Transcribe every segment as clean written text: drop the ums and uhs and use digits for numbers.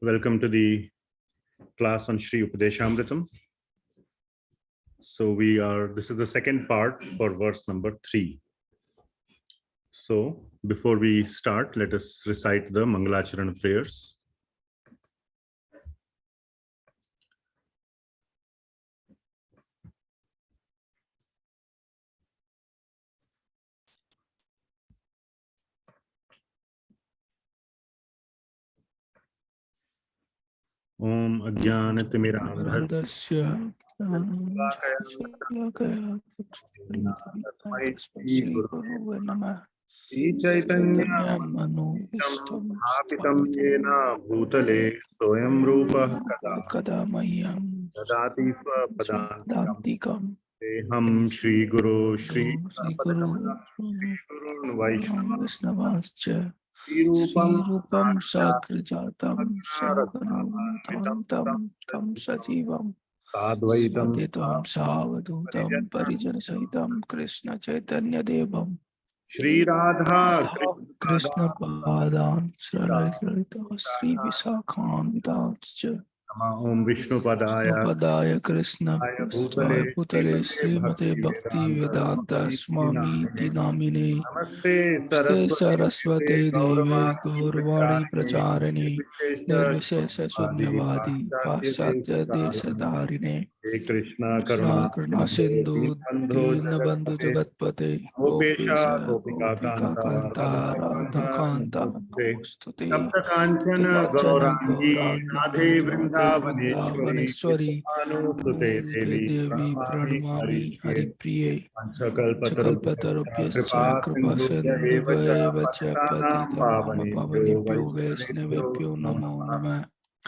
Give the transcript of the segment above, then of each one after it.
Welcome to the class on Śrī Upadeśāmṛtam. So this is the second part for verse number 3. So before we start, let us recite the Mangalacharan prayers. Om Ajnanatimirandhasya Śrī Chaitanya Manubhishtam Sthapitam Yena Bhutale Soyam Rupah Kada Dadati Swapadantikam Teham Shri Guru Shri Gurun Vaishnavascha Śrī Rupam Sagrajatam Saganam Tam Sajivam Sadvaitam Savadutam Parijana Sahitam Krishna Chaitanya Devam Shri Radha Krishna Padan Sralalita Sri Visakhan Vidanscha Om Vishnu Padaya Krishna Putale Srimate Bhakti Vedanta Swami Tinamine Namaste Saraswate Deve Gaurvani Pracharine Nirvishesha Sunyavadi Paschatya Desadarine Krishna Karuna Sindhu Dina Bandhu Jagatpate Gopesha Gopika Kanta Radha Kanta Namostute Kanchana Gaurangi Radhe Vrindavaneshwari Anusute Devi Pranamami Haripriye Panchakalpatarubhyascha Kripasindhubhaya Patitam Pavanebhyo Vaishnavebhyo Namo Namah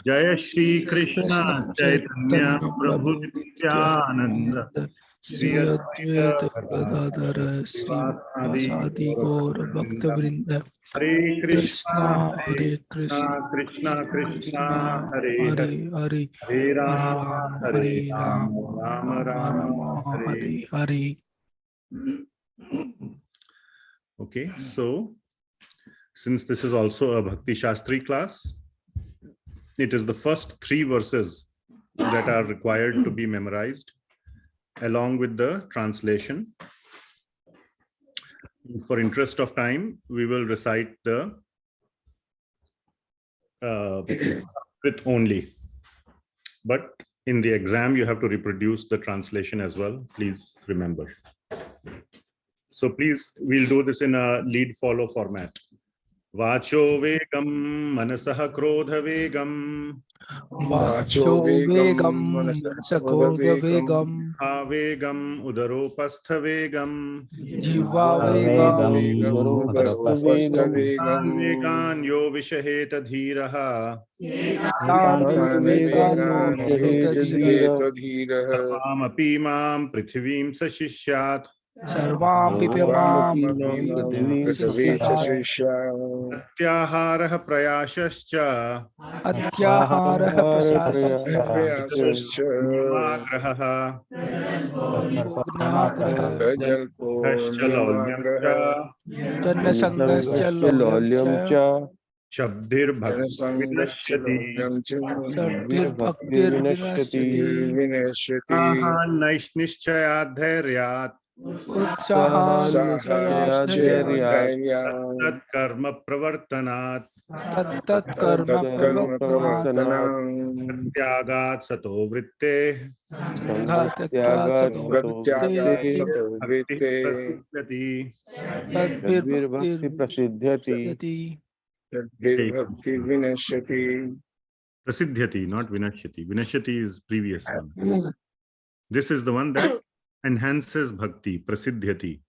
Jaya Shri Krishna Chaitanya Prabhu Nityananda Shri Advaita Gadadhara Shri Vasadi Gaur Bhakta Vrinda Hare Krishna Krishna Krishna Hare Hare Hare Rama Rama Hare Hare. Okay, so since this is also a Bhakti Shastri class, it is the first 3 verses that are required to be memorized along with the translation. For interest of time, we will recite the with only. But in the exam, you have to reproduce the translation as well. Please remember. So please, we'll do this in a lead-follow format. Vacho vegam manasah krodha vegam Vacho vegam manasah krodha vegam Avegam udaropastha vegam Jiva vegam udaropastha vegam Vegan yo vishaheta dhiraha Sarvamapi mam prithivim sashishyat Sarvam pipamam Atyaharah prayashascha Atyaharah prayashascha Janna sangascha lolyamcha Shabdir bhakti vinashyati nishchaya dhairyat utsaha tat-tat-karma-pravartanāt tat-tat-karma-pravartanāt tyagat Sato Vrtteh Sato Vrtteh Bhakti prasidhyati. Bhakti vinashyati. Prasidhyati, not vinashyati. Vinashyati is previous one. This is the one that enhances bhakti, prasidhyati.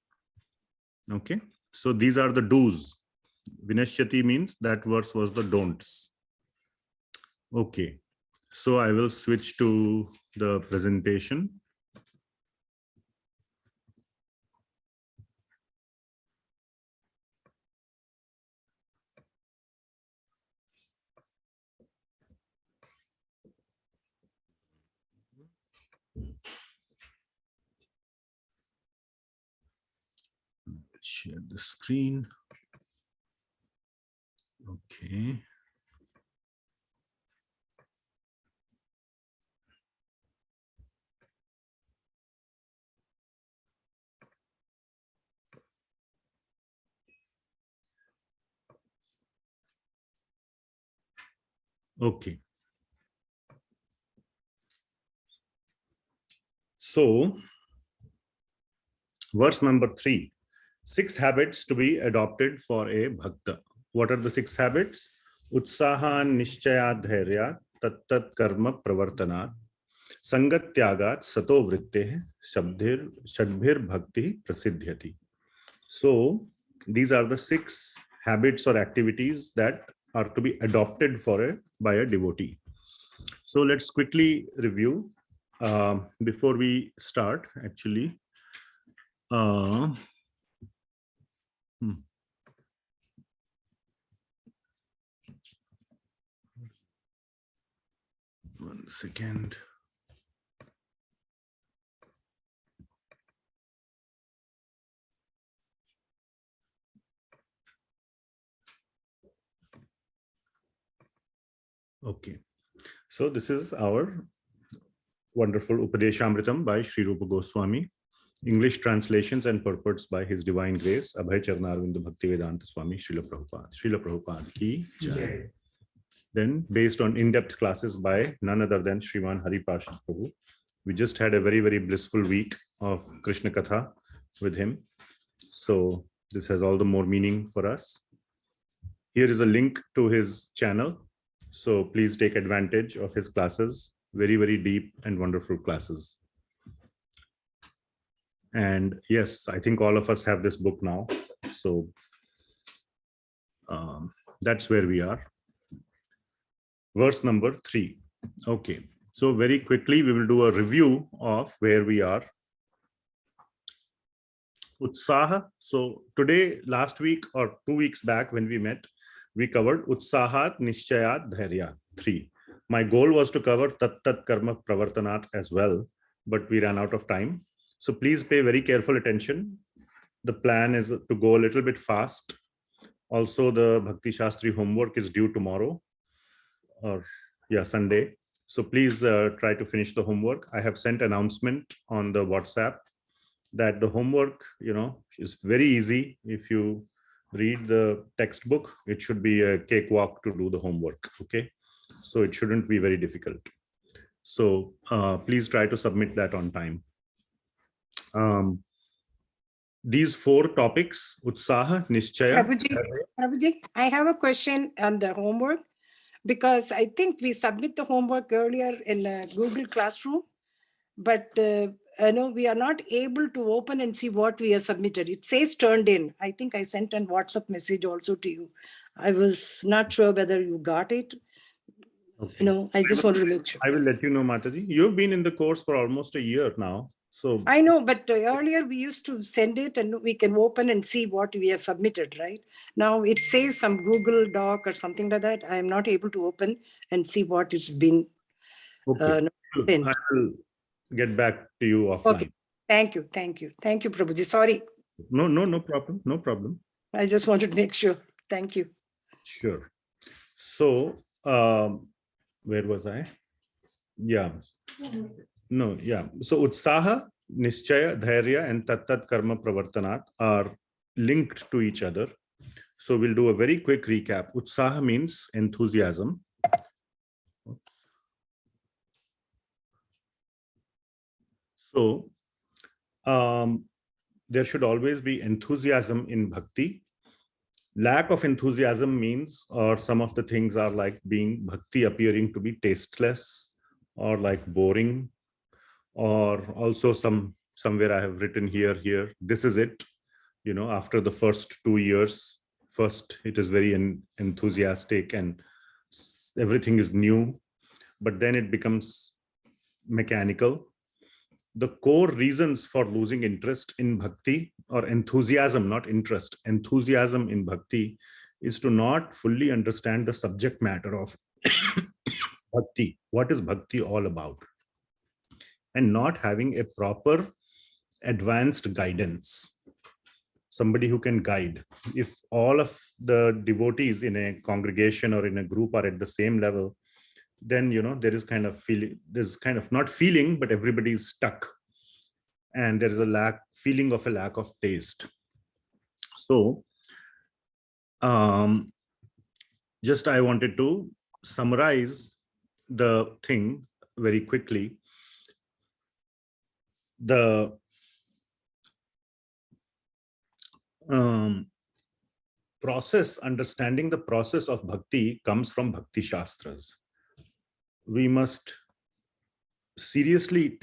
Okay, so these are the do's. Vinashyati means that verse was the don'ts. Okay, so I will switch to the presentation. Share the screen. Okay. Okay. So, verse number 3, 6 habits to be adopted for a bhakta. What are the 6 habits? Utsaha, nishchaya, dhairya, tat-tat-karma-pravartanāt, sanga-tyāgāt, Sato Vrtteh, shadbhir bhakti prasidhyati. So, these are the 6 habits or activities that are to be adopted by a devotee. So let's quickly review before we start. Actually, one second. Okay, so this is our wonderful Upadeśāmṛtam by Śrī Rupa Goswami. English translations and purports by His Divine Grace, Abhay Charnarvinda Bhaktivedanta Swami Srila Prabhupada. Srila Prabhupada ki jai. Then, based on in-depth classes by none other than Śrīman Hariparshad Prabhu. We just had a very, very blissful week of Krishna Katha with him. So this has all the more meaning for us. Here is a link to his channel. So please take advantage of his classes. Very, very deep and wonderful classes. And yes, I think all of us have this book now. So that's where we are. Verse number 3. Okay, so very quickly we will do a review of where we are. Utsaha. So today, last week or 2 weeks back when we met, we covered utsaha, nishchaya, dhairya, 3. My goal was to cover tat-tat-karma-pravartanāt as well, but we ran out of time. So please pay very careful attention. The plan is to go a little bit fast. Also, the Bhakti Shastri homework is due tomorrow, or Sunday. So please try to finish the homework. I have sent announcement on the WhatsApp that the homework, is very easy. If you read the textbook, it should be a cakewalk to do the homework. Okay, so it shouldn't be very difficult. So please try to submit that on time. These 4 topics, utsaha, nishchaya. Prabhuji, I have a question on the homework, because I think we submit the homework earlier in Google Classroom, but we are not able to open and see what we have submitted. It says turned in. I think I sent a WhatsApp message also to you. I was not sure whether you got it. Okay. I just wanted to make sure. I will let you know, Mataji. You've been in the course for almost a year now. So I know, but earlier we used to send it and we can open and see what we have submitted, right? Now it says some Google Doc or something like that. I am not able to open and see what it's been okay. sent. I will get back to you offline. Okay. Thank you. Thank you. Thank you, Prabhuji. Sorry. No problem. No problem. I just wanted to make sure. Thank you. Sure. So, where was I? Yeah. No, yeah. So utsaha, nishchaya, dhairya, and tat-tat-karma-pravartanāt are linked to each other. So we'll do a very quick recap. Utsaha means enthusiasm. So there should always be enthusiasm in bhakti. Lack of enthusiasm means, or some of the things are like being bhakti appearing to be tasteless or like boring, or also somewhere I have written here, this is it, after the first 2 years, first it is very enthusiastic and everything is new, but then it becomes mechanical. The core reasons for losing interest in bhakti, or enthusiasm, not interest, enthusiasm in bhakti, is to not fully understand the subject matter of bhakti. What is bhakti all about? And not having a proper advanced guidance. somebody who can guide. If all of the devotees in a congregation or in a group are at the same level, then there is kind of feeling, there's kind of not feeling, but everybody is stuck, and there is a feeling of a lack of taste. So just I wanted to summarize the thing very quickly. The process, understanding the process of bhakti comes from Bhakti Shastras. We must seriously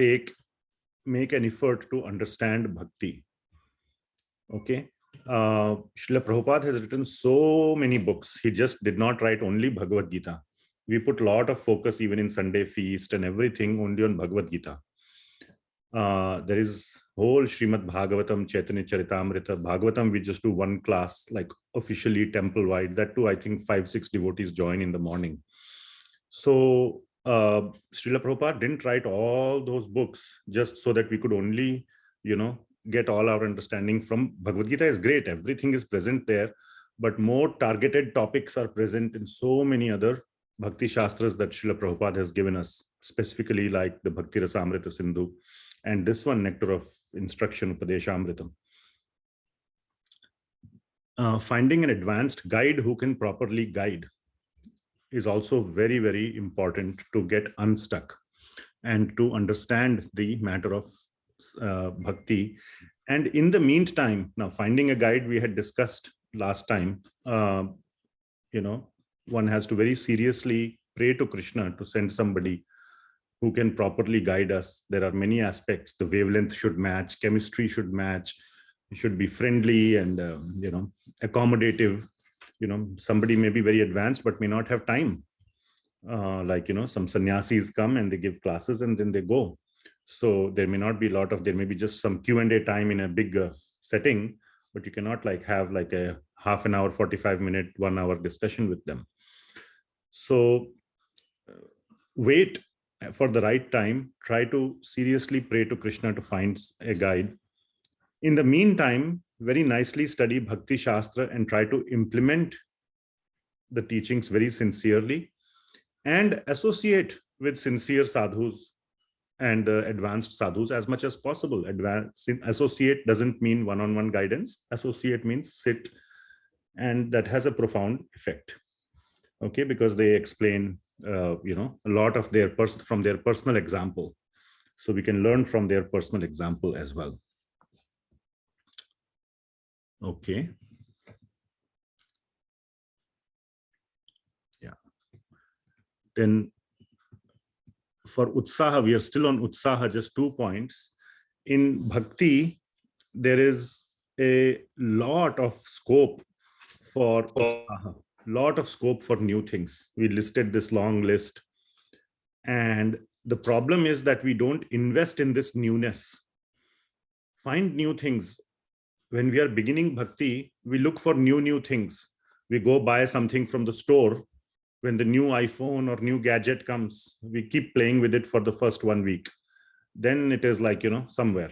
make an effort to understand bhakti. Okay. Srila Prabhupada has written so many books. He just did not write only Bhagavad Gita. We put a lot of focus even in Sunday feast and everything only on Bhagavad Gita. There is whole Srimad Bhagavatam, Chaitanya Charitamrita. Bhagavatam, we just do one class, like officially temple-wide. That too, I think 5-6 devotees join in the morning. So Srila Prabhupada didn't write all those books just so that we could only, get all our understanding from Bhagavad Gita. Is great. Everything is present there, but more targeted topics are present in so many other Bhakti Shastras that Srila Prabhupada has given us, specifically like the Bhakti Rasamrita Sindhu and this one, Nectar of Instruction, Upadeśāmṛtam. Finding an advanced guide who can properly guide is also very, very important to get unstuck and to understand the matter of bhakti. And in the meantime, now finding a guide, we had discussed last time, one has to very seriously pray to Krishna to send somebody who can properly guide us. There are many aspects. The wavelength should match, chemistry should match, it should be friendly and, accommodative. Somebody may be very advanced, but may not have time. Some sannyasis come and they give classes and then they go. So there may not be there may be just some Q&A time in a big setting, but you cannot have a half an hour, 45-minute, 1 hour discussion with them. So wait for the right time, try to seriously pray to Krishna to find a guide. In the meantime, very nicely study Bhakti Shastra and try to implement the teachings very sincerely and associate with sincere sadhus and advanced sadhus as much as possible. Associate doesn't mean one-on-one guidance. Associate means sit, and that has a profound effect. Okay, because they explain, a lot of from their personal example. So we can learn from their personal example as well. Okay. Yeah. Then for utsaha, we are still on utsaha, just 2 points. In bhakti, there is a lot of scope for utsaha, lot of scope for new things. We listed this long list. And the problem is that we don't invest in this newness. Find new things. When we are beginning bhakti, we look for new things. We go buy something from the store. When the new iPhone or new gadget comes, we keep playing with it for the first 1 week. Then it is somewhere.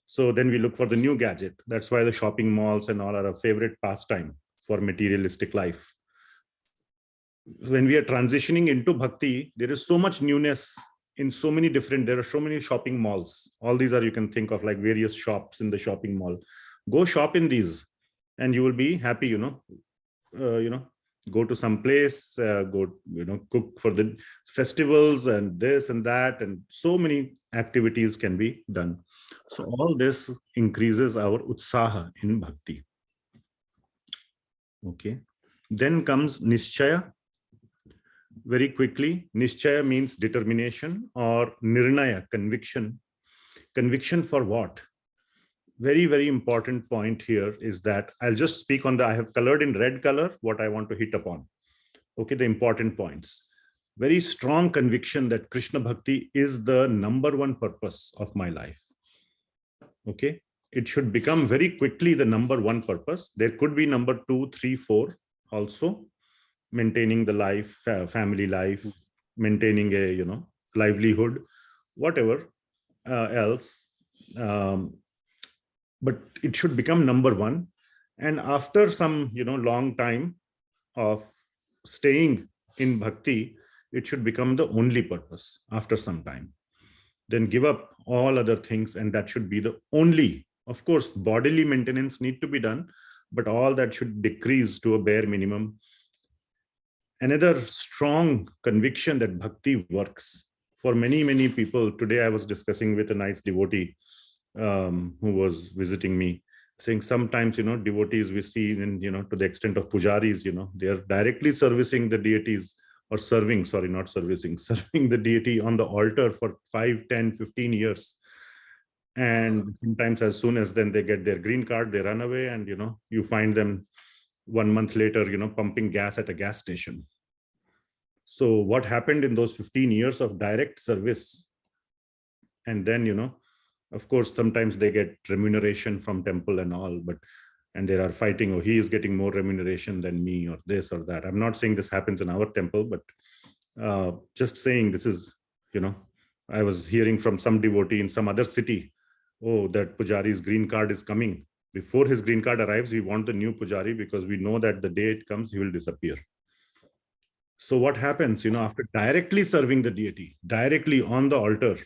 So then we look for the new gadget. That's why the shopping malls and all are a favorite pastime for materialistic life. When we are transitioning into bhakti, there is so much newness in so many there are so many shopping malls. All these are, you can think of like various shops in the shopping mall. Go shop in these and you will be happy, go to some place, cook for the festivals and this and that, and so many activities can be done. So all this increases our utsaha in bhakti. Okay. Then comes nishchaya. Very quickly, nishchaya means determination, or nirnaya, conviction. Conviction for what? Very, very important point here is that I'll just speak on I have colored in red color what I want to hit upon. Okay, the important points. Very strong conviction that Krishna Bhakti is the #1 purpose of my life. Okay, it should become very quickly the #1 purpose. There could be number 2, 3, 4 also. Maintaining the life, family life, maintaining a, livelihood, whatever else. but it should become number one. And after some, long time of staying in bhakti, it should become the only purpose after some time. Then give up all other things, and that should be the only. Of course, bodily maintenance need to be done, but all that should decrease to a bare minimum. Another strong conviction that bhakti works for many, many people. Today I was discussing with a nice devotee who was visiting me, saying sometimes, devotees we see in, to the extent of pujaris, they are directly servicing the deities, or serving the deity on the altar for 5, 10, 15 years. And sometimes as soon as then they get their green card, they run away, and, you find them 1 month later, pumping gas at a gas station. So what happened in those 15 years of direct service? And then, of course, sometimes they get remuneration from temple and all, and there are fighting, oh, he is getting more remuneration than me, or this or that. I'm not saying this happens in our temple, but just saying this is, I was hearing from some devotee in some other city, oh, that pujari's green card is coming. Before his green card arrives, we want the new pujari because we know that the day it comes, he will disappear. So what happens, after directly serving the deity, directly on the altar,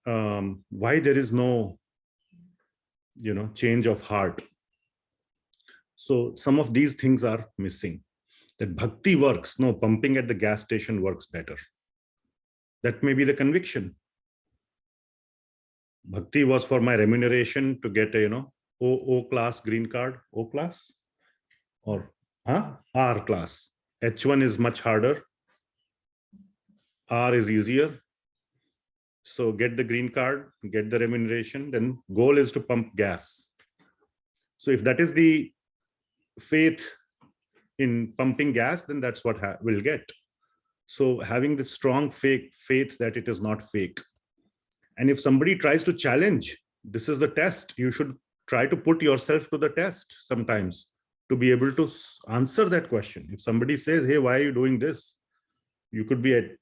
why there is no, change of heart? So some of these things are missing. That bhakti works, no, pumping at the gas station works better. That may be the conviction. Bhakti was for my remuneration to get a, O class green card, O class, or R class. H1 is much harder. R is easier. So get the green card, get the remuneration, then goal is to pump gas. So if that is the faith in pumping gas, then that's what we'll get. So having the strong faith that it is not fake. And if somebody tries to challenge, this is the test. You should try to put yourself to the test sometimes to be able to answer that question. If somebody says, hey, why are you doing this? You could be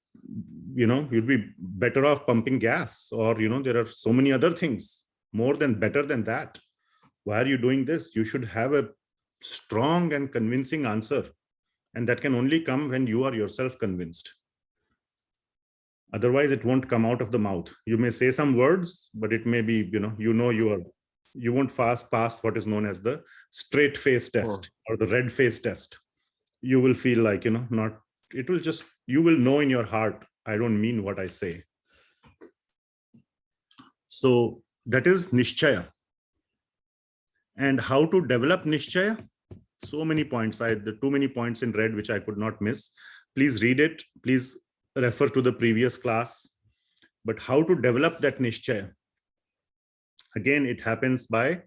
you'd be better off pumping gas, or, there are so many other things better than that. Why are you doing this? You should have a strong and convincing answer. And that can only come when you are yourself convinced. Otherwise, it won't come out of the mouth. You may say some words, but it may be, you won't pass what is known as the straight face test or the red face test. You will feel like, you will know in your heart, I don't mean what I say. So that is nishchaya. And how to develop nishchaya? So many points. There are too many points in red which I could not miss. Please read it. Please refer to the previous class. But how to develop that nishchaya? Again, it happens by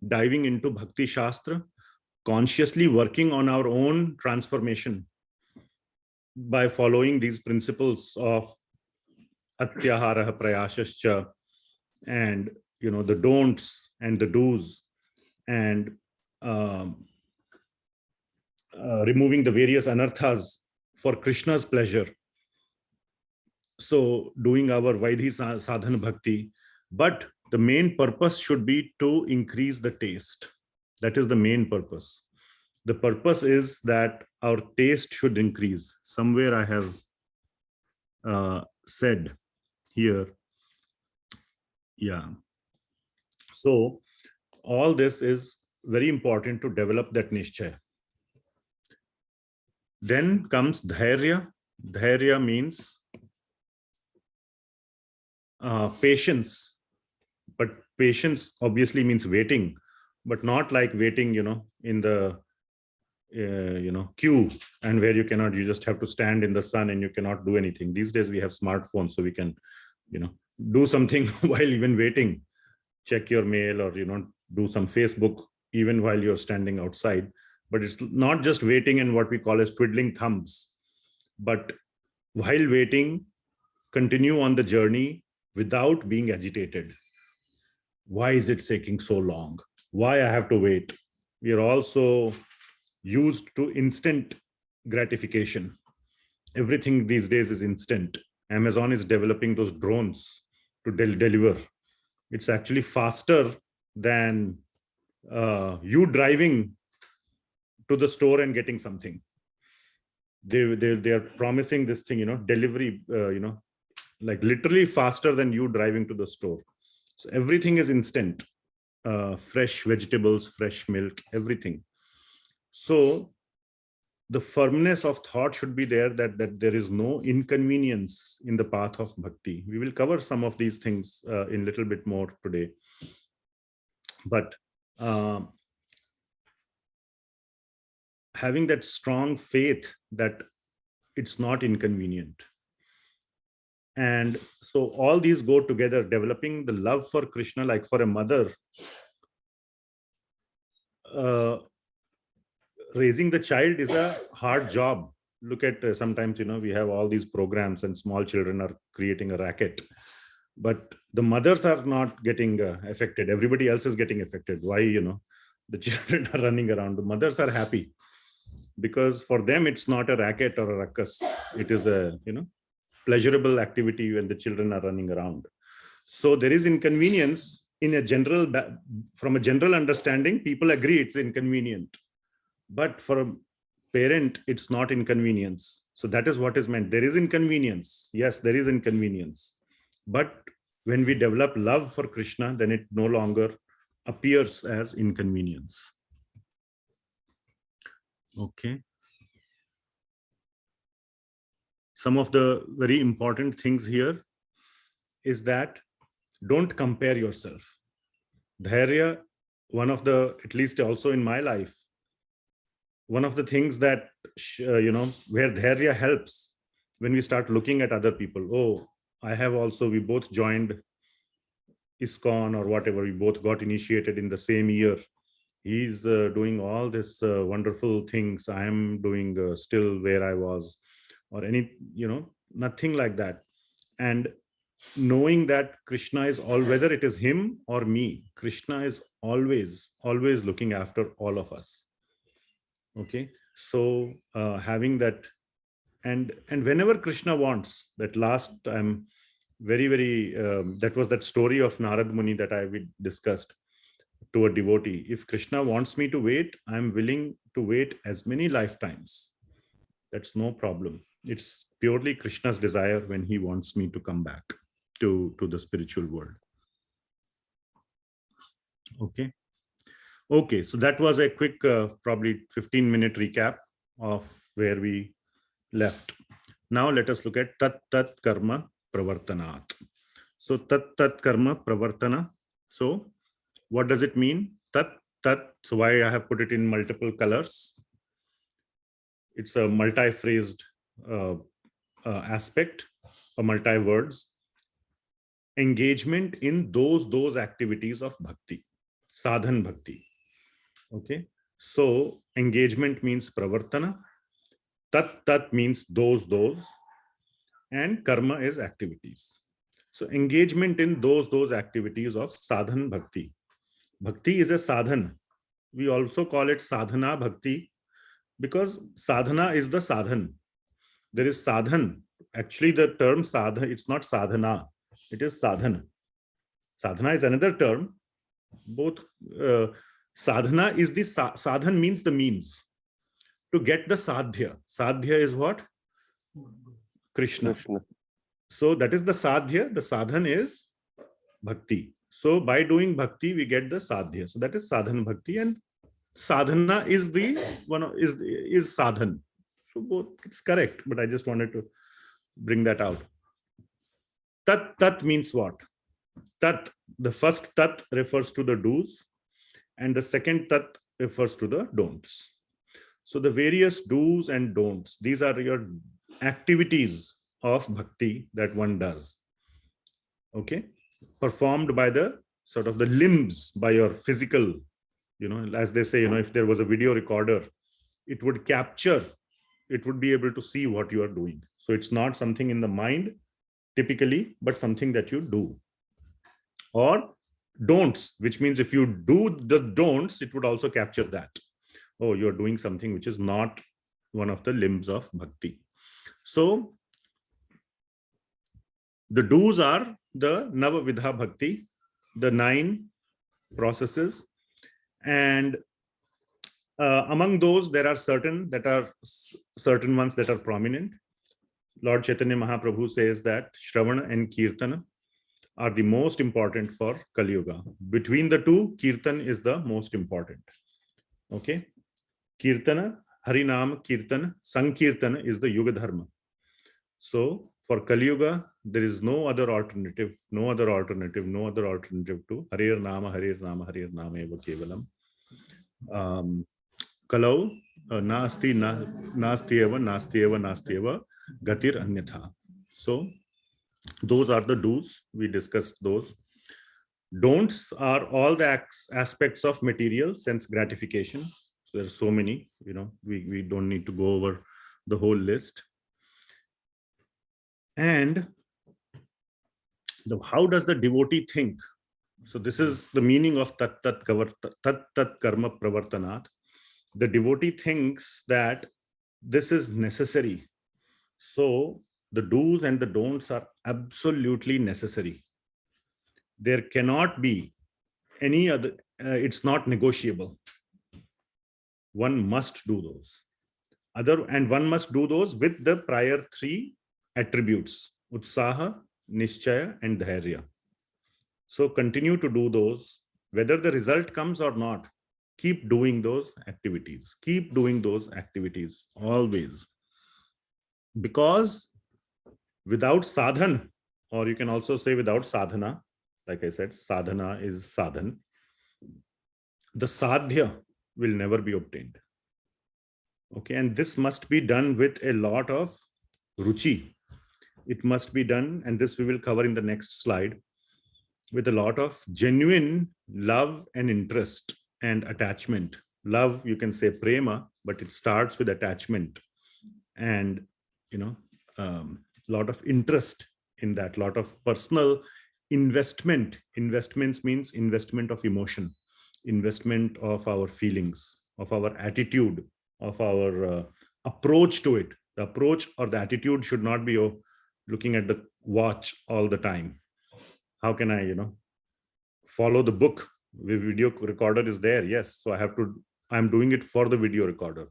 diving into Bhakti Shastri, consciously working on our own transformation by following these principles of atyahara prayasascha, and the don'ts and the do's, and removing the various anarthas for Krishna's pleasure. So doing our Vaidhi sadhana bhakti, but the main purpose should be to increase the taste. That is the main purpose. The purpose is that our taste should increase. Somewhere I have said here. Yeah. So all this is very important to develop that nishchaya. Then comes dhairya. Dhairya means patience. But patience obviously means waiting, but not like waiting, in the queue, and where you just have to stand in the sun and you cannot do anything. These days we have smartphones, so we can, do something while even waiting, check your mail, or, do some Facebook even while you're standing outside. But it's not just waiting and what we call as twiddling thumbs, but while waiting, continue on the journey without being agitated. Why is it taking so long? Why I have to wait? We are also used to instant gratification. Everything these days is instant. Amazon is developing those drones to deliver. It's actually faster than you driving to the store and getting something. They are promising this thing, delivery, like literally faster than you driving to the store. So everything is instant, fresh vegetables, fresh milk, everything. So the firmness of thought should be there that there is no inconvenience in the path of bhakti. We will cover some of these things in little bit more today. But having that strong faith that it's not inconvenient. And so all these go together, developing the love for Krishna, like for a mother, raising the child is a hard job. Look at sometimes, we have all these programs and small children are creating a racket, but the mothers are not getting affected. Everybody else is getting affected. Why, the children are running around. The mothers are happy because for them, it's not a racket or a ruckus. It is a, pleasurable activity when the children are running around. So there is inconvenience in a general, from a general understanding, people agree it's inconvenient. But for a parent, it's not inconvenience. So that is what is meant. There is inconvenience. Yes, there is inconvenience. But when we develop love for Krishna, then it no longer appears as inconvenience. Okay. Some of the very important things here is that don't compare yourself. Dhairya, one of the, at least also in my life, one of the things that, where dhairya helps when we start looking at other people. Oh, I have also, we both joined ISKCON or whatever. We both got initiated in the same year. He's doing all this wonderful things. I am doing still where I was, or any, nothing like that. And knowing that Krishna is all, whether it is him or me, Krishna is always looking after all of us. Okay, so having that, and whenever Krishna wants, that last time, very that was that story of Narad Muni that we discussed to a devotee. If Krishna wants me to wait, I'm willing to wait as many lifetimes. That's no problem. It's purely Krishna's desire when he wants me to come back to the spiritual world. Okay, so that was a quick, probably 15-minute recap of where we left. Now let us look at tat-tat-karma-pravartanāt. So tat-tat-karma-pravartana. So what does it mean? Tat-tat. So why I have put it in multiple colors? It's a multi-phrased aspect, or multi-words. Engagement in those activities of bhakti, sadhan bhakti. Okay, so engagement means pravartana, tat means those, and karma is activities. So engagement in those activities of sadhan bhakti. Bhakti is a sadhan. We also call it sadhana bhakti because sadhana is the sadhan. There is sadhan. Actually, the term sadhana, it's not sadhana, it is sadhana. Sadhana is another term. Both sadhana is the sadhan means the means to get the sadhya. Sadhya is what? Krishna. So that is the sadhya. The sadhan is bhakti. So by doing bhakti, we get the sadhya. So that is sadhan bhakti, and sadhana is the one is sadhan. So both, it's correct, but I just wanted to bring that out. Tat means what? Tat, the first tat refers to the do's, and the second tat refers to the don'ts. So the various do's and don'ts, these are your activities of bhakti that one does. Okay, performed by the sort of the limbs, by your physical, as they say, if there was a video recorder, it would capture, it would be able to see what you are doing. So it's not something in the mind typically, but something that you do. Or don'ts, which means if you do the don'ts, it would also capture that. Oh, you're doing something which is not one of the limbs of bhakti. So the do's are the Navavidha Bhakti, the 9 processes. And among those, there are certain ones that are prominent. Lord Chaitanya Mahaprabhu says that Shravana and Kirtana are the most important for Kali Yuga. Between the two, Kirtan is the most important. Okay, Kirtana, Harinam Kirtana, Sankirtana is the Yuga Dharma. So for Kali Yuga, there is no other alternative to Harir Nama, Harir Nama, Harir Nama eva kevalam. Kalau nasti eva gatir anyatha. So those are the do's. We discussed those. Don'ts are all the aspects of material sense gratification. So there's so many, we don't need to go over the whole list. And how does the devotee think? So this is the meaning of tat-tat-karma-pravartanāt. The devotee thinks that this is necessary. So the do's and the don'ts are absolutely necessary. There cannot be any other, it's not negotiable. One must do those. And one must do those with the prior three attributes: utsaha, nishchaya, and dhairya. So continue to do those, whether the result comes or not. Keep doing those activities. Keep doing those activities always. Because without sadhan, or you can also say without sadhana, like I said, sadhana is sadhan, the sadhya will never be obtained. Okay, and this must be done with a lot of ruci. It must be done, and this we will cover in the next slide, with a lot of genuine love and interest and attachment. Love, you can say prema, but it starts with attachment and lot of interest in that, lot of personal investment. Investments means investment of emotion, investment of our feelings, of our attitude, of our approach to it. The approach or the attitude should not be looking at the watch all the time. How can I follow the book? The video recorder is there, yes, so I'm doing it for the video recorder,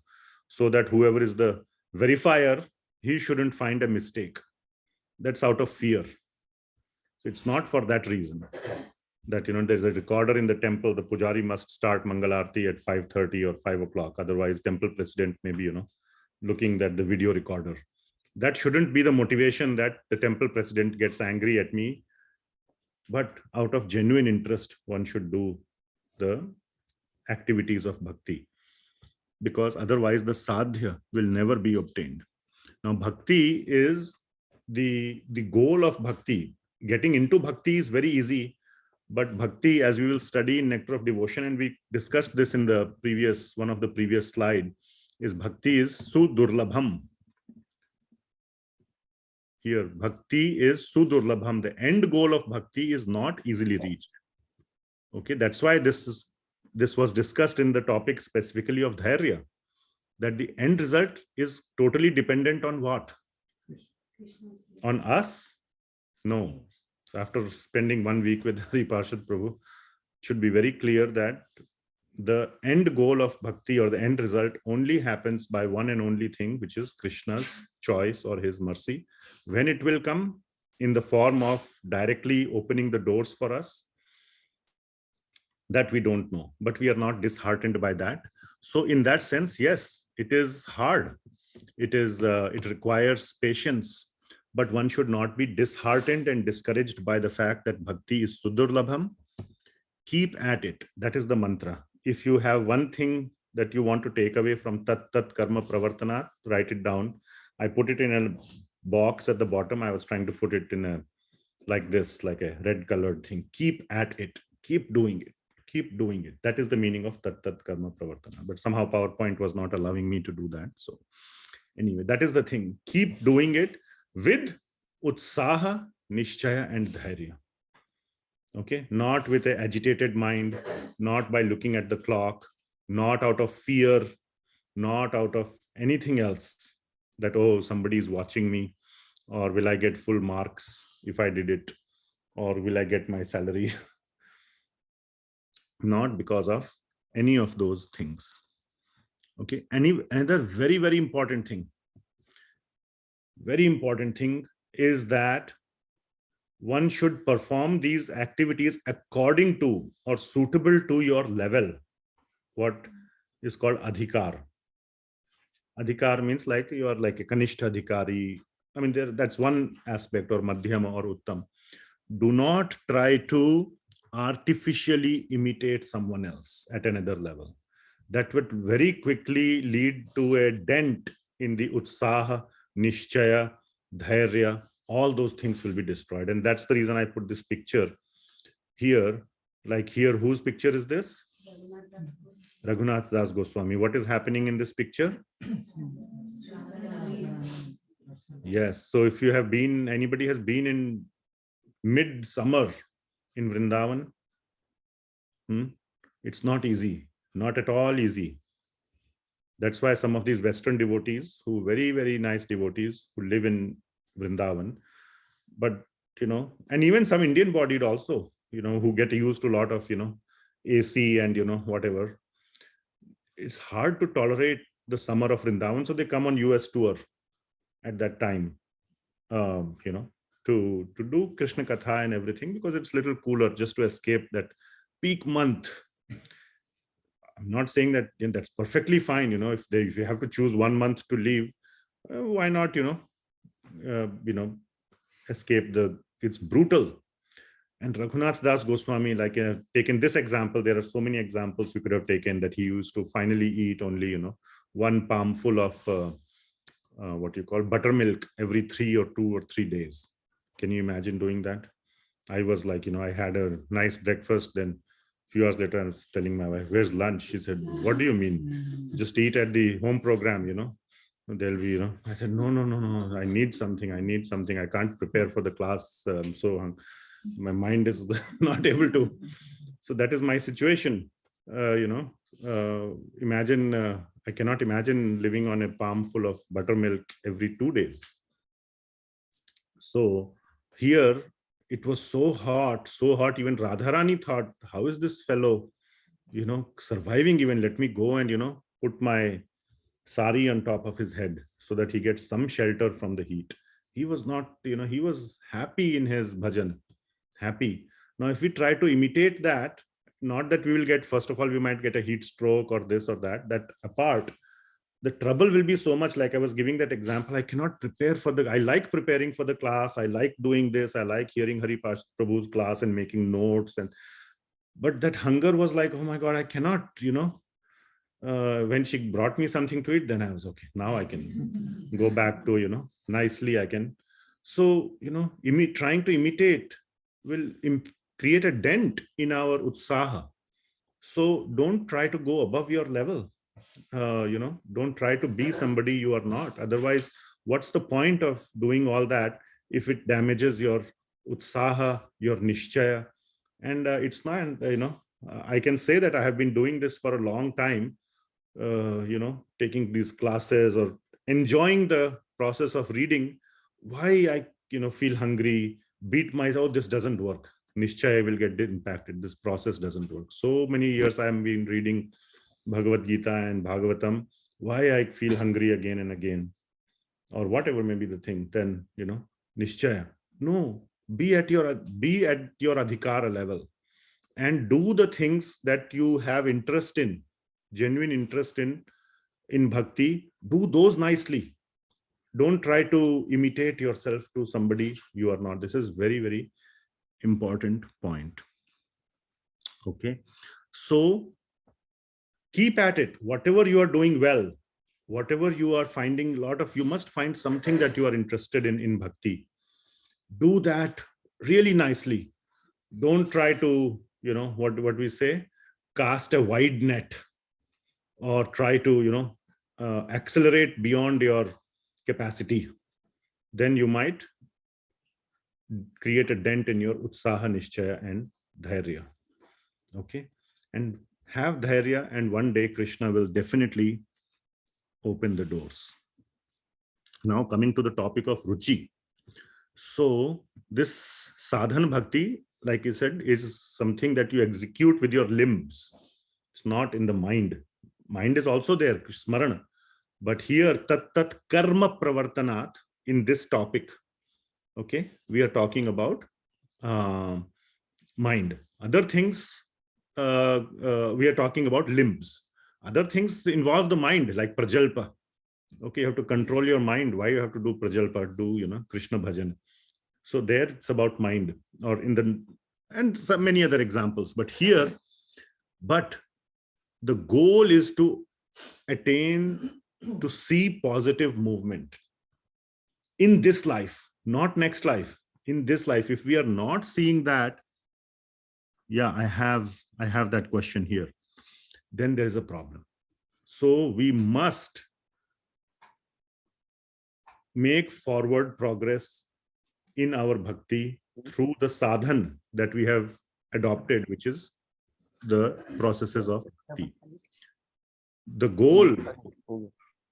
so that whoever is the verifier, he shouldn't find a mistake. That's out of fear. So it's not for that reason that there's a recorder in the temple. The pujari must start Mangalarti at 5:30 or 5 o'clock. Otherwise, temple president may be looking at the video recorder. That shouldn't be the motivation that the temple president gets angry at me. But out of genuine interest, one should do the activities of bhakti, because otherwise the sadhya will never be obtained. Now, bhakti is the goal of bhakti. Getting into bhakti is very easy, but bhakti, as we will study in Nectar of Devotion, and we discussed this in the one of the previous slide, is bhakti is sudurlabham. Here, bhakti is sudurlabham. The end goal of bhakti is not easily reached. Okay, that's why this was discussed in the topic specifically of dhairya, that the end result is totally dependent on what? On us? No. So after spending 1 week with Hariparshad Prabhu, it should be very clear that the end goal of bhakti, or the end result, only happens by one and only thing, which is Krishna's choice or his mercy. When it will come in the form of directly opening the doors for us, that we don't know, but we are not disheartened by that. So in that sense, yes, it is hard. It requires patience, but one should not be disheartened and discouraged by the fact that bhakti is sudurlabham. Keep at it. That is the mantra. If you have one thing that you want to take away from tat-tat-karma-pravartanāt, write it down. I put it in a box at the bottom. I was trying to put it in like this, like a red colored thing. Keep at it. Keep doing it. Keep doing it. That is the meaning of tat-tat-karma-pravartanāt. But somehow PowerPoint was not allowing me to do that. So anyway, that is the thing. Keep doing it with utsaha, nishchaya, and dhairya. Okay, not with an agitated mind, not by looking at the clock, not out of fear, not out of anything else, that, oh, somebody is watching me, or will I get full marks if I did it, or will I get my salary? not because of any of those things. Okay, another very, very important thing is that one should perform these activities according to or suitable to your level, what is called adhikar. Adhikar means like you are like a kanishta adhikari. I mean, that's one aspect, or madhyama or uttam. Do not try to artificially imitate someone else at another level. That would very quickly lead to a dent in the utsaha, nishchaya, dhairya. All those things will be destroyed. And that's the reason I put this picture here. Like here, whose picture is this? Raghunath Das Goswami. What is happening in this picture? Yes. So if you have been, anybody has been in mid-summer in Vrindavan, it's not easy. Not at all easy. That's why some of these Western devotees, who very, very nice devotees who live in Vrindavan, but, and even some Indian bodied also, who get used to a lot of, AC and, whatever. It's hard to tolerate the summer of Vrindavan. So they come on US tour at that time, to do Krishna Katha and everything, because it's a little cooler, just to escape that peak month. I'm not saying that that's perfectly fine. If you have to choose 1 month to leave, why not, escape it's brutal. And Raghunath Das Goswami, like taken this example, there are so many examples we could have taken, that he used to finally eat only, 1 palmful of what you call buttermilk every 2 or 3 days. Can you imagine doing that? I was like, I had a nice breakfast, then a few hours later I was telling my wife, where's lunch? She said, what do you mean? Just eat at the home program, there'll be, I said, no, I need something. I can't prepare for the class. So my mind is not able to. So that is my situation. Imagine, I cannot imagine living on a palm full of buttermilk every 2 days. So here it was so hot. Even Radharani thought, how is this fellow, surviving even? Let me go and, put my sari on top of his head so that he gets some shelter from the heat. He was not, he was happy in his bhajan, happy. Now, if we try to imitate that, not that we will get, first of all, we might get a heat stroke or this or that apart, the trouble will be so much. Like I was giving that example, I cannot prepare I like preparing for the class. I like doing this. I like hearing Hariparshad Prabhu's class and making notes. But that hunger was like, oh my God, I cannot, when she brought me something to eat, then I was okay. Now I can go back to, nicely I can. So, trying to imitate will create a dent in our utsaha. So don't try to go above your level. Don't try to be somebody you are not. Otherwise, what's the point of doing all that if it damages your utsaha, your nishchaya? And it's not, I can say that I have been doing this for a long time, taking these classes or enjoying the process of reading. Why I, feel hungry, beat myself, this doesn't work. Nishchaya will get impacted. This process doesn't work. So many years I have been reading Bhagavad Gita and Bhagavatam. Why I feel hungry again and again, or whatever may be the thing. Then, nishchaya. No, be at your adhikara level and do the things that you have interest in, genuine interest in bhakti. Do those nicely. Don't try to imitate yourself to somebody you are not. This is very, very important point. Okay, so keep at it. Whatever you are doing well, whatever you are finding, you must find something that you are interested in bhakti. Do that really nicely. Don't try to, what we say, cast a wide net, or try to, accelerate beyond your capacity. Then you might create a dent in your utsaha, nishchaya and dhairya. Okay, and have dhairya, and one day Krishna will definitely open the doors. Now coming to the topic of Ruci. So this sadhana bhakti, like you said, is something that you execute with your limbs. It's not in the mind. Mind is also there, smarana. But here, tat-tat-karma-pravartanāt, in this topic, okay, we are talking about mind. Other things, we are talking about limbs. Other things involve the mind, like prajalpa. Okay, you have to control your mind. Why you have to do prajalpa? Do, Krishna bhajan. So there it's about mind, or in the, and so many other examples. But here, the goal is to attain, to see positive movement in this life, not next life. In this life, if we are not seeing that, yeah, I have that question here, then there is a problem. So we must make forward progress in our bhakti through the sadhana that we have adopted, which is the processes of bhakti. The goal,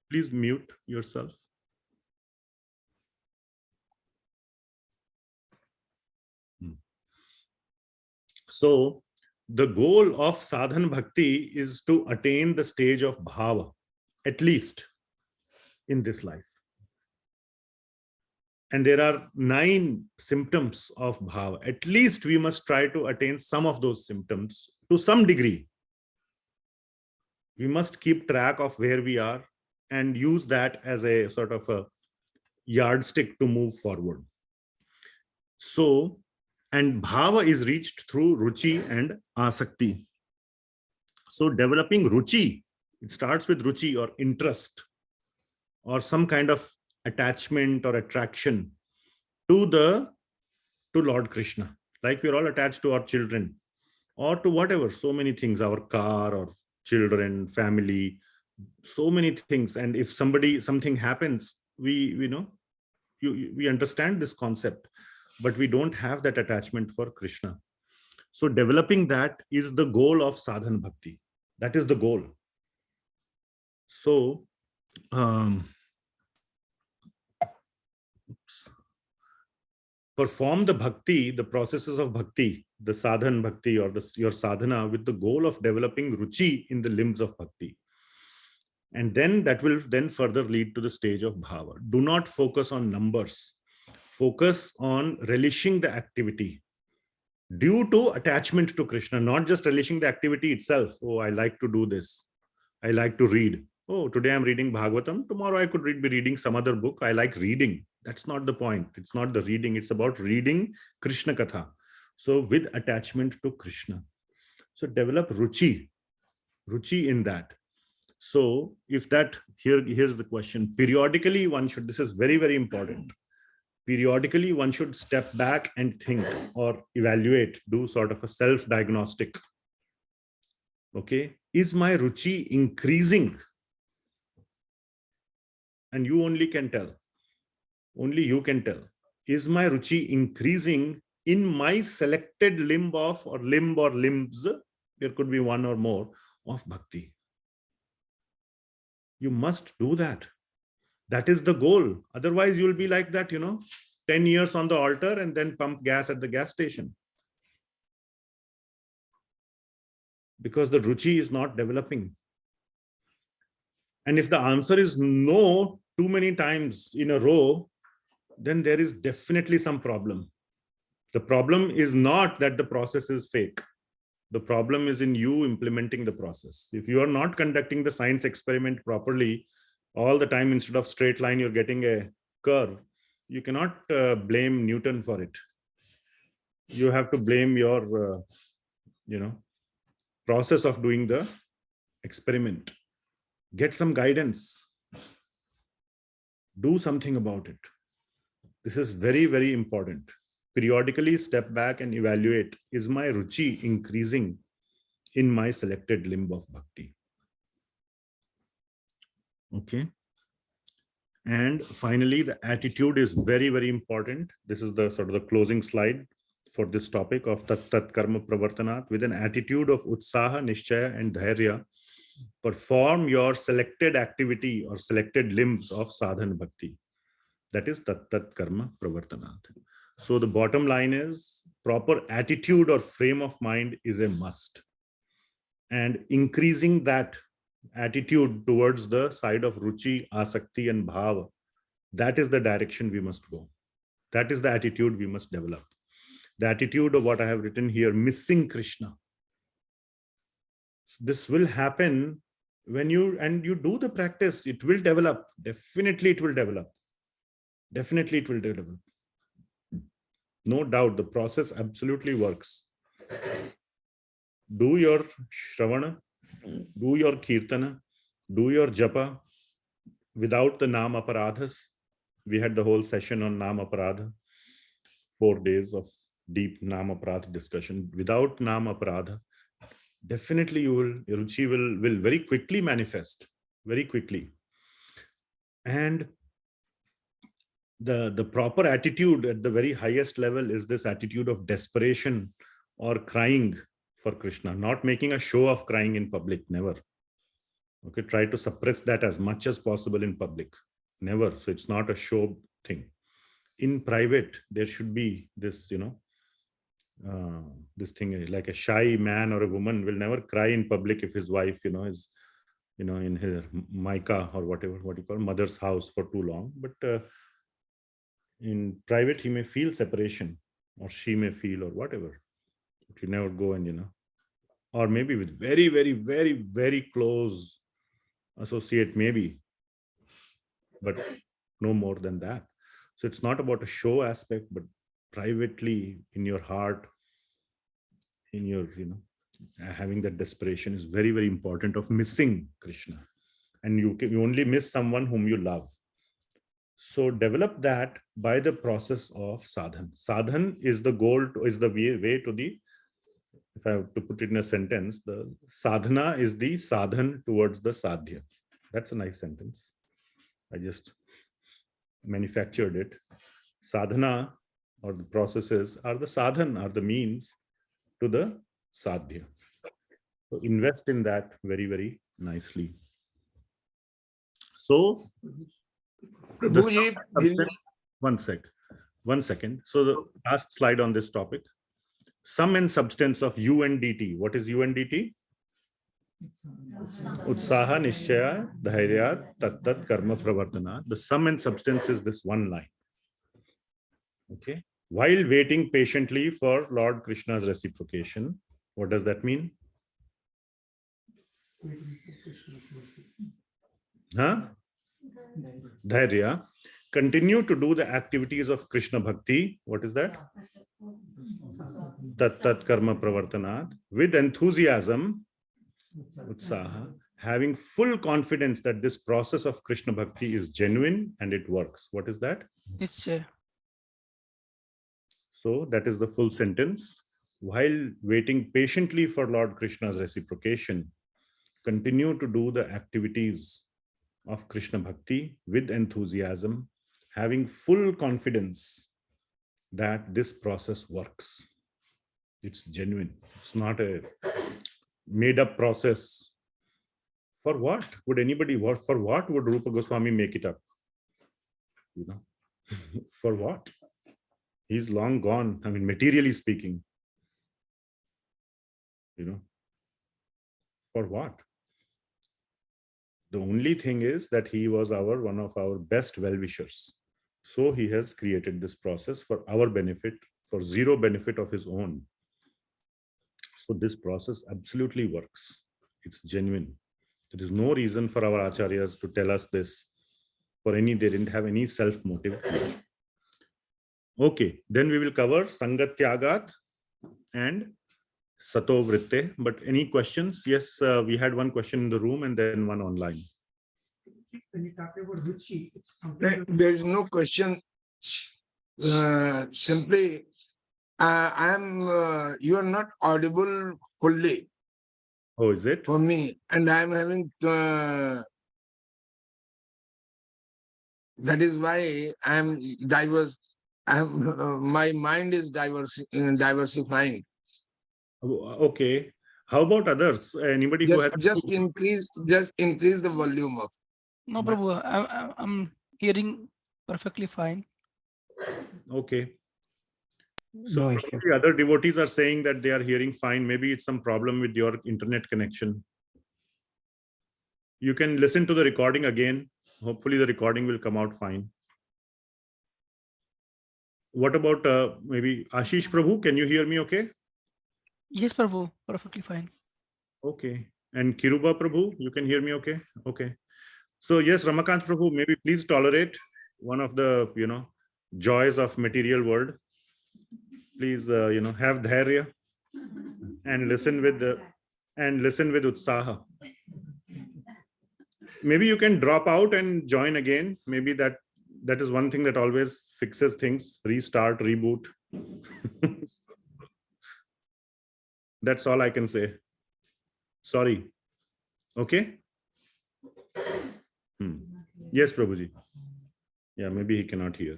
please mute yourself. So the goal of sadhana bhakti is to attain the stage of bhava, at least in this life. And there are 9 symptoms of bhava. At least we must try to attain some of those symptoms to some degree. We must keep track of where we are and use that as a sort of a yardstick to move forward. So, and bhava is reached through ruci and asakti. So developing ruci, it starts with ruci, or interest, or some kind of attachment or attraction to Lord Krishna. Like we're all attached to our children, or to whatever, so many things, our car or children, family, so many things. And if something happens, we understand this concept, but we don't have that attachment for Krishna. So developing that is the goal of sadhana bhakti. That is the goal. So perform the bhakti, the processes of bhakti, the sadhana bhakti, or your sadhana, with the goal of developing ruci in the limbs of bhakti. And then that will then further lead to the stage of bhava. Do not focus on numbers. Focus on relishing the activity due to attachment to Krishna, not just relishing the activity itself. Oh, I like to do this. I like to read. Oh, today I'm reading Bhagavatam. Tomorrow I could be reading some other book. I like reading. That's not the point. It's not the reading. It's about reading Krishna Katha. So with attachment to Krishna. So develop ruci in that. So if that, here's the question. Periodically one should, this is very, very important. Periodically one should step back and think or evaluate, do sort of a self-diagnostic. Okay, is my ruci increasing? And you only can tell. Only you can tell. Is my ruci increasing in my selected limb or limbs? There could be one or more of bhakti. You must do that. That is the goal. Otherwise, you'll be like that, 10 years on the altar and then pump gas at the gas station. Because the ruci is not developing. And if the answer is no too many times in a row, then there is definitely some problem. The problem is not that the process is fake. The problem is in you implementing the process. If you are not conducting the science experiment properly, all the time, instead of straight line, you're getting a curve. You cannot blame Newton for it. You have to blame your, process of doing the experiment. Get some guidance. Do something about it. This is very, very important. Periodically step back and evaluate, is my ruci increasing in my selected limb of bhakti? Okay. And finally, the attitude is very, very important. This is the sort of the closing slide for this topic of tat-tat-karma-pravartanāt. With an attitude of utsaha, nishchaya, and dhairya, perform your selected activity or selected limbs of sadhana bhakti. That is tat-tat-karma-pravartanāt. So the bottom line is proper attitude or frame of mind is a must. And increasing that attitude towards the side of Ruci, Asakti and Bhava, that is the direction we must go. That is the attitude we must develop. The attitude of what I have written here, missing Krishna. So this will happen when you do the practice. It will develop. Definitely it will develop. Definitely it will develop. No doubt, the process absolutely works. Do your Shravana, do your Kirtana, do your Japa without the Nam Aparadhas. We had the whole session on Nam Aparadha, 4 days of deep Nam Aparadha discussion. Without Nam Aparadha, definitely your Ruci will very quickly manifest, very quickly. And the proper attitude at the very highest level is this attitude of desperation or crying for Krishna, not making a show of crying in public, never. Okay, try to suppress that as much as possible in public, never. So it's not a show thing. In private, there should be this, this thing, like a shy man or a woman will never cry in public if his wife, is, in her Maika or whatever, what you call mother's house for too long. But in private, he may feel separation, or she may feel, or whatever. But you never go and, or maybe with very, very, very, very close associate, maybe, but no more than that. So it's not about a show aspect, but privately in your heart, in your, having that desperation is very, very important of missing Krishna. And you only miss someone whom you love. So develop that by the process of sadhana. Sadhana is the goal, is the way to the, if I have to put it in a sentence, the sadhana is the sadhana towards the sadhya. That's a nice sentence. I just manufactured it. Sadhana, or the processes, are the sadhana, are the means to the sadhya. So invest in that very, very nicely. So Prabhuji, one second. So the last slide on this topic. Sum and substance of UNDT. What is UNDT? Utsaha, nishchaya, dhairya, tat-tat-karma-pravartanāt. The sum and substance is this one line. Okay. While waiting patiently for Lord Krishna's reciprocation, what does that mean? Dhairya. Continue to do the activities of Krishna Bhakti. What is that? Tat-tat-karma-pravartanāt. With enthusiasm, utsaha, having full confidence that this process of Krishna Bhakti is genuine and it works. What is that? nishchaya. So that is the full sentence. While waiting patiently for Lord Krishna's reciprocation, continue to do the activities of Krishna Bhakti with enthusiasm, having full confidence that this process works. It's genuine. It's not a made-up process. For what would anybody work? For what would Rupa Goswami make it up? For what? He's long gone. I mean, materially speaking. For what? The only thing is that he was one of our best well-wishers. So he has created this process for our benefit, for zero benefit of his own. So this process absolutely works. It's genuine. There is no reason for our acharyas to tell us this. They didn't have any self-motive. Okay, then we will cover sanga-tyāgāt and Sato Vrtteh. But any questions? Yes, we had one question in the room and then one online. When you talk about Ruci, There is no question. Simply, you are not audible fully Oh, is it? for me, and I am having. That is why I am diverse. My mind is diversifying. Okay. How about others? Anybody who has Just increase the volume of. no, Prabhu, I'm hearing perfectly fine. Okay. So No issue. probably other devotees are saying that they are hearing fine. Maybe it's some problem with your internet connection. You can listen to the recording again. Hopefully the recording will come out fine. What about maybe Ashish Prabhu? Can you hear me okay? Yes, Prabhu, perfectly fine. Okay. And Kiruba Prabhu, you can hear me okay? Okay. So yes, Ramakant Prabhu, maybe please tolerate one of the, joys of material world. Please, have dhairya and listen with utsaha. Maybe you can drop out and join again. Maybe that is one thing that always fixes things. Restart, reboot. That's all I can say. Sorry. Okay. Yes, Prabhuji. Yeah, maybe he cannot hear.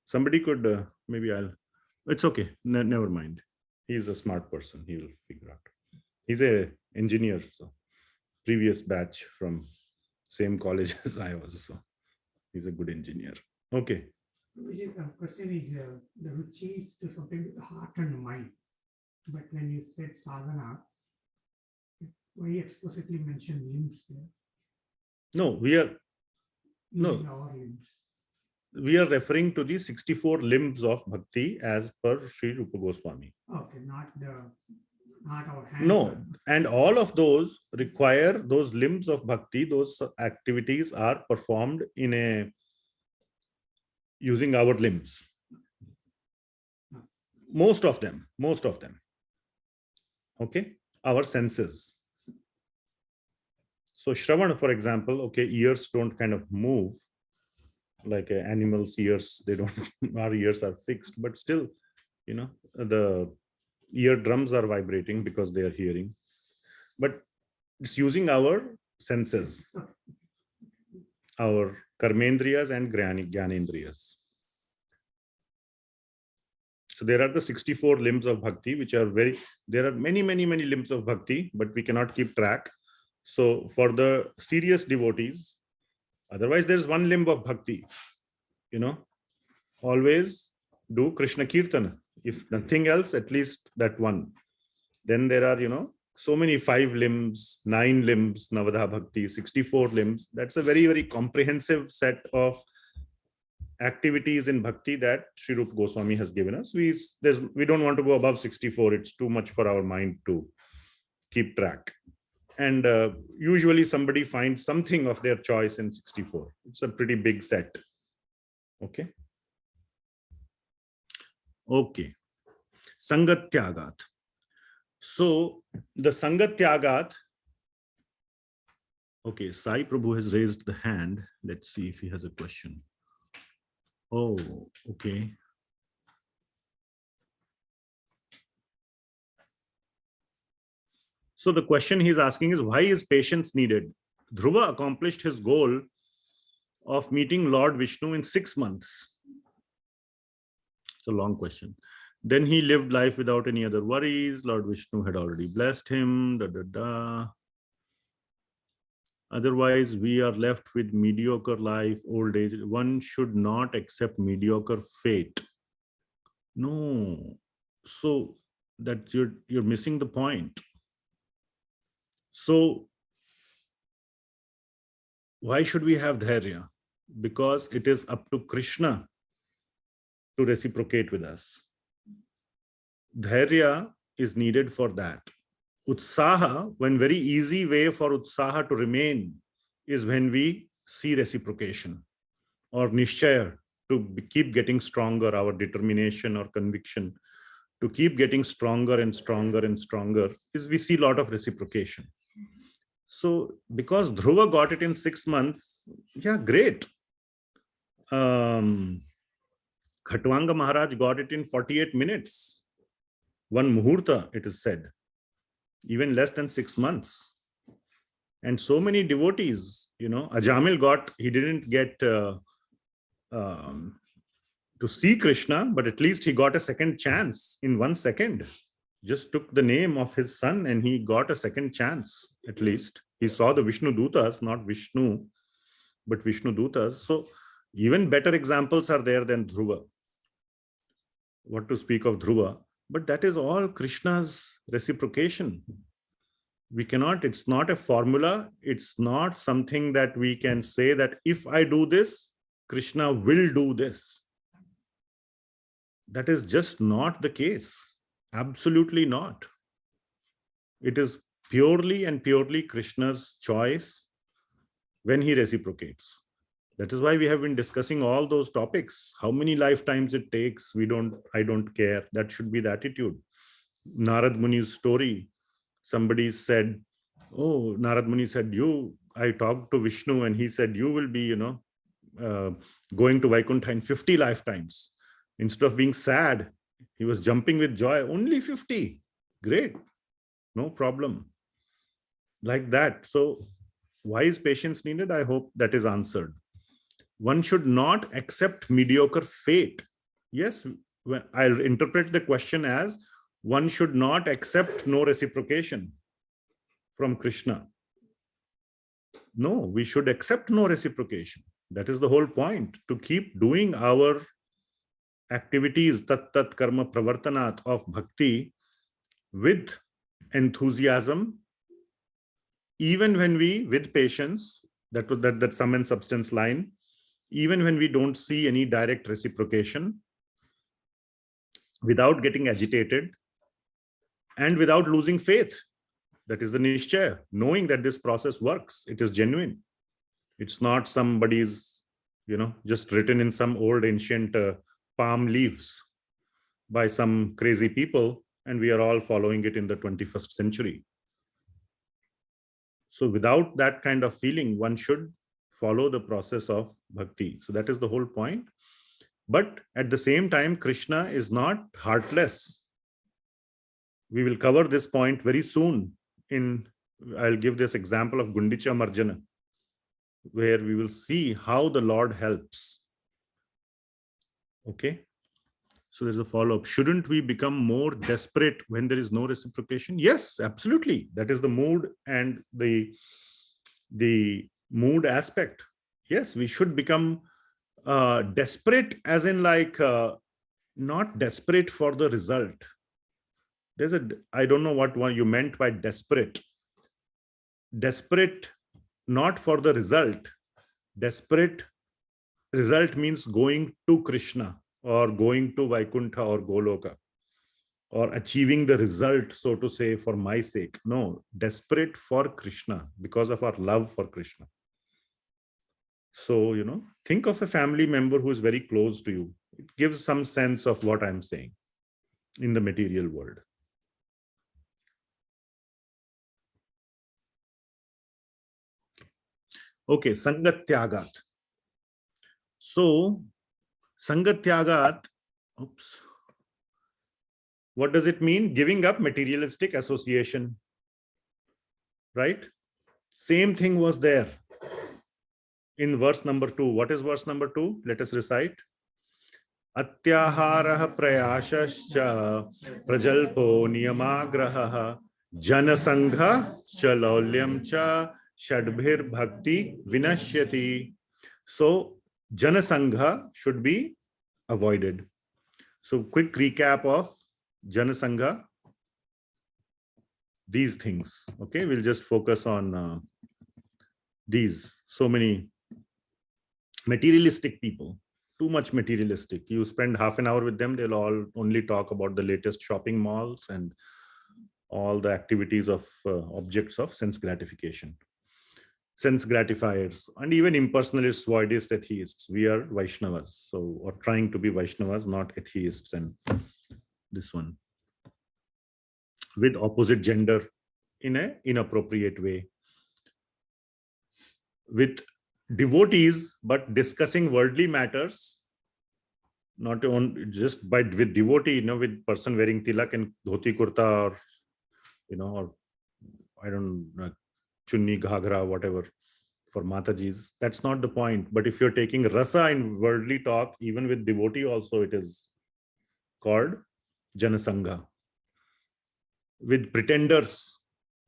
Somebody could, maybe it's okay. Never mind. He's a smart person. He will figure out. He's a engineer, so previous batch from same college as I was. So he's a good engineer. Okay. The question is, the Ruci is to something with the heart and mind. But when you said sadhana, why explicitly mention limbs there? No, we are Using our limbs. we are referring to the 64 limbs of bhakti as per Śrī Upadeśāmṛtam. Okay, not our hands. No, and all of those require those limbs of bhakti. Those activities are performed using our limbs. Most of them. Okay, our senses. So Shravan, for example, okay, ears don't kind of move like animals' ears. They don't. Our ears are fixed, but still, the eardrums are vibrating because they are hearing. But it's using our senses, our karmendriyas and gyanendriyas. So there are the 64 limbs of bhakti, which are there are many limbs of bhakti, but we cannot keep track. So for the serious devotees, otherwise there's one limb of bhakti, always do Krishna Kirtana. If nothing else, at least that one. Then there are, so many 5 limbs, 9 limbs, Navadha Bhakti, 64 limbs. That's a very comprehensive set of activities in bhakti that Śrī Rupa Goswami has given us. We don't want to go above 64. It's too much for our mind to keep track. And usually somebody finds something of their choice in 64. It's a pretty big set. Okay. Okay. Sanga-tyāgāt. So the sanga-tyāgāt. Okay, Sai Prabhu has raised the hand. Let's see if he has a question. Oh, okay. So the question he's asking is, why is patience needed? Dhruva accomplished his goal of meeting Lord Vishnu in 6 months. It's a long question. Then he lived life without any other worries. Lord Vishnu had already blessed him. Otherwise, we are left with mediocre life, old age. One should not accept mediocre fate. No. So that you're missing the point. So why should we have dhairya? Because it is up to Krishna to reciprocate with us. Dhairya is needed for that. Utsaha, one very easy way for utsaha to remain is when we see reciprocation, or nishchaya, to keep getting stronger, our determination or conviction to keep getting stronger and stronger and stronger, is we see a lot of reciprocation. So because Dhruva got it in 6 months, yeah, great. Khatwanga Maharaj got it in 48 minutes. One muhurta, it is said. Even less than 6 months. And so many devotees, Ajamil he didn't get to see Krishna, but at least he got a second chance in 1 second. Just took the name of his son and he got a second chance, at least. He saw the Vishnu Dutas, not Vishnu, but Vishnu Dutas. So even better examples are there than Dhruva. what to speak of Dhruva, but that is all Krishna's reciprocation. We cannot, it's not a formula. It's not something that we can say that if I do this, Krishna will do this. That is just not the case. Absolutely not. It is purely and purely Krishna's choice when he reciprocates. That is why we have been discussing all those topics. How many lifetimes it takes, I don't care. That should be the attitude. Narad Muni's story, somebody said, oh, Narad Muni said, I talked to Vishnu and he said, you will be, going to Vaikuntha in 50 lifetimes. Instead of being sad, he was jumping with joy. Only 50. Great. No problem. Like that. So why is patience needed? I hope that is answered. One should not accept mediocre fate. Yes, I'll interpret the question as one should not accept no reciprocation from Krishna. No, we should accept no reciprocation. That is the whole point, to keep doing our activities, tat-tat-karma-pravartanāt of bhakti with enthusiasm, even when we, with patience, that sum and substance line, even when we don't see any direct reciprocation, without getting agitated and without losing faith. That is the nishchaya, knowing that this process works. It is genuine. It's not somebody's, just written in some old ancient palm leaves by some crazy people, and we are all following it in the 21st century. So without that kind of feeling, one should follow the process of bhakti. So that is the whole point. But at the same time, Krishna is not heartless. We will cover this point very soon. I'll give this example of Gundica Marjana, where we will see how the Lord helps. Okay. So there's a follow-up. Shouldn't we become more desperate when there is no reciprocation? Yes, absolutely. That is the mood and the mood aspect. Yes, we should become desperate, as in not desperate for the result. I don't know what one you meant by desperate. Desperate not for the result. Desperate result means going to Krishna or going to Vaikuntha or Goloka, or achieving the result, so to say, for my sake. No, desperate for Krishna because of our love for Krishna. So, think of a family member who is very close to you. It gives some sense of what I'm saying in the material world. Okay, sanga-tyāgāt. So, sanga-tyāgāt, what does it mean? Giving up materialistic association, right? Same thing was there in verse number 2. What is verse number 2? Let us recite. Atyaharah prayashascha prajalpo niyamagrahah janasangha chalolyam cha shadbhir bhakti vinashyati. So janasangha should be avoided. So quick recap of janasangha. These things. Okay, we'll just focus on these. So many materialistic people. Too much materialistic. You spend half an hour with them, they'll all only talk about the latest shopping malls and all the activities of objects of sense gratification, sense gratifiers, and even impersonalists, voidists, atheists. We are Vaishnavas, so, or trying to be Vaishnavas, not atheists. And this one with opposite gender in an inappropriate way, with devotees, but discussing worldly matters, not on just with devotee, with person wearing tilak and dhoti kurta, or or I don't know, chunni ghagra, whatever, for Matajis. That's not the point. But if you're taking rasa in worldly talk, even with devotee also, it is called janasanga. With pretenders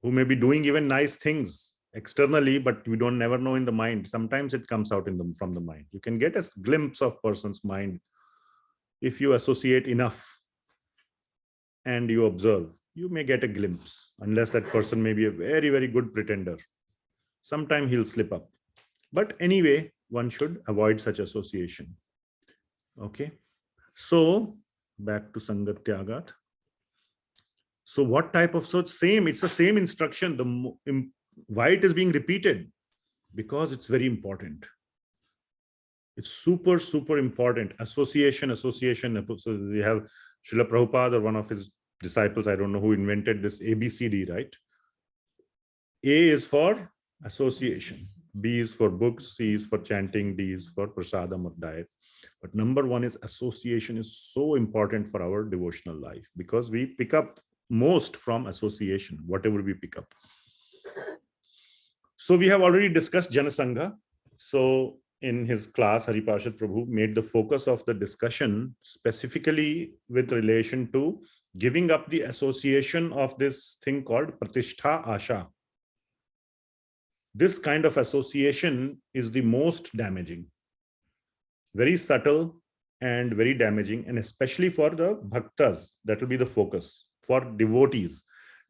who may be doing even nice things externally, but we don't never know in the mind. Sometimes it comes out from the mind. You can get a glimpse of person's mind if you associate enough and you observe, you may get a glimpse, unless that person may be a very, very good pretender. Sometime he'll slip up. But anyway, one should avoid such association. Okay. So back to sanga-tyāgāt. So what type of, so it's the same instruction. Why it is being repeated? Because it's very important. It's super, super important. Association. So we have Srila Prabhupada, or one of his disciples, I don't know who invented this ABCD, right? A is for association, B is for books, C is for chanting, D is for prasadam or diet. But number one is association is so important for our devotional life, because we pick up most from association, whatever we pick up. So we have already discussed Janasangha. So in his class, Hariparshad Prabhu made the focus of the discussion specifically with relation to giving up the association of this thing called pratistha asha. This kind of association is the most damaging, very subtle and very damaging, and especially for the bhaktas, that will be the focus. For devotees,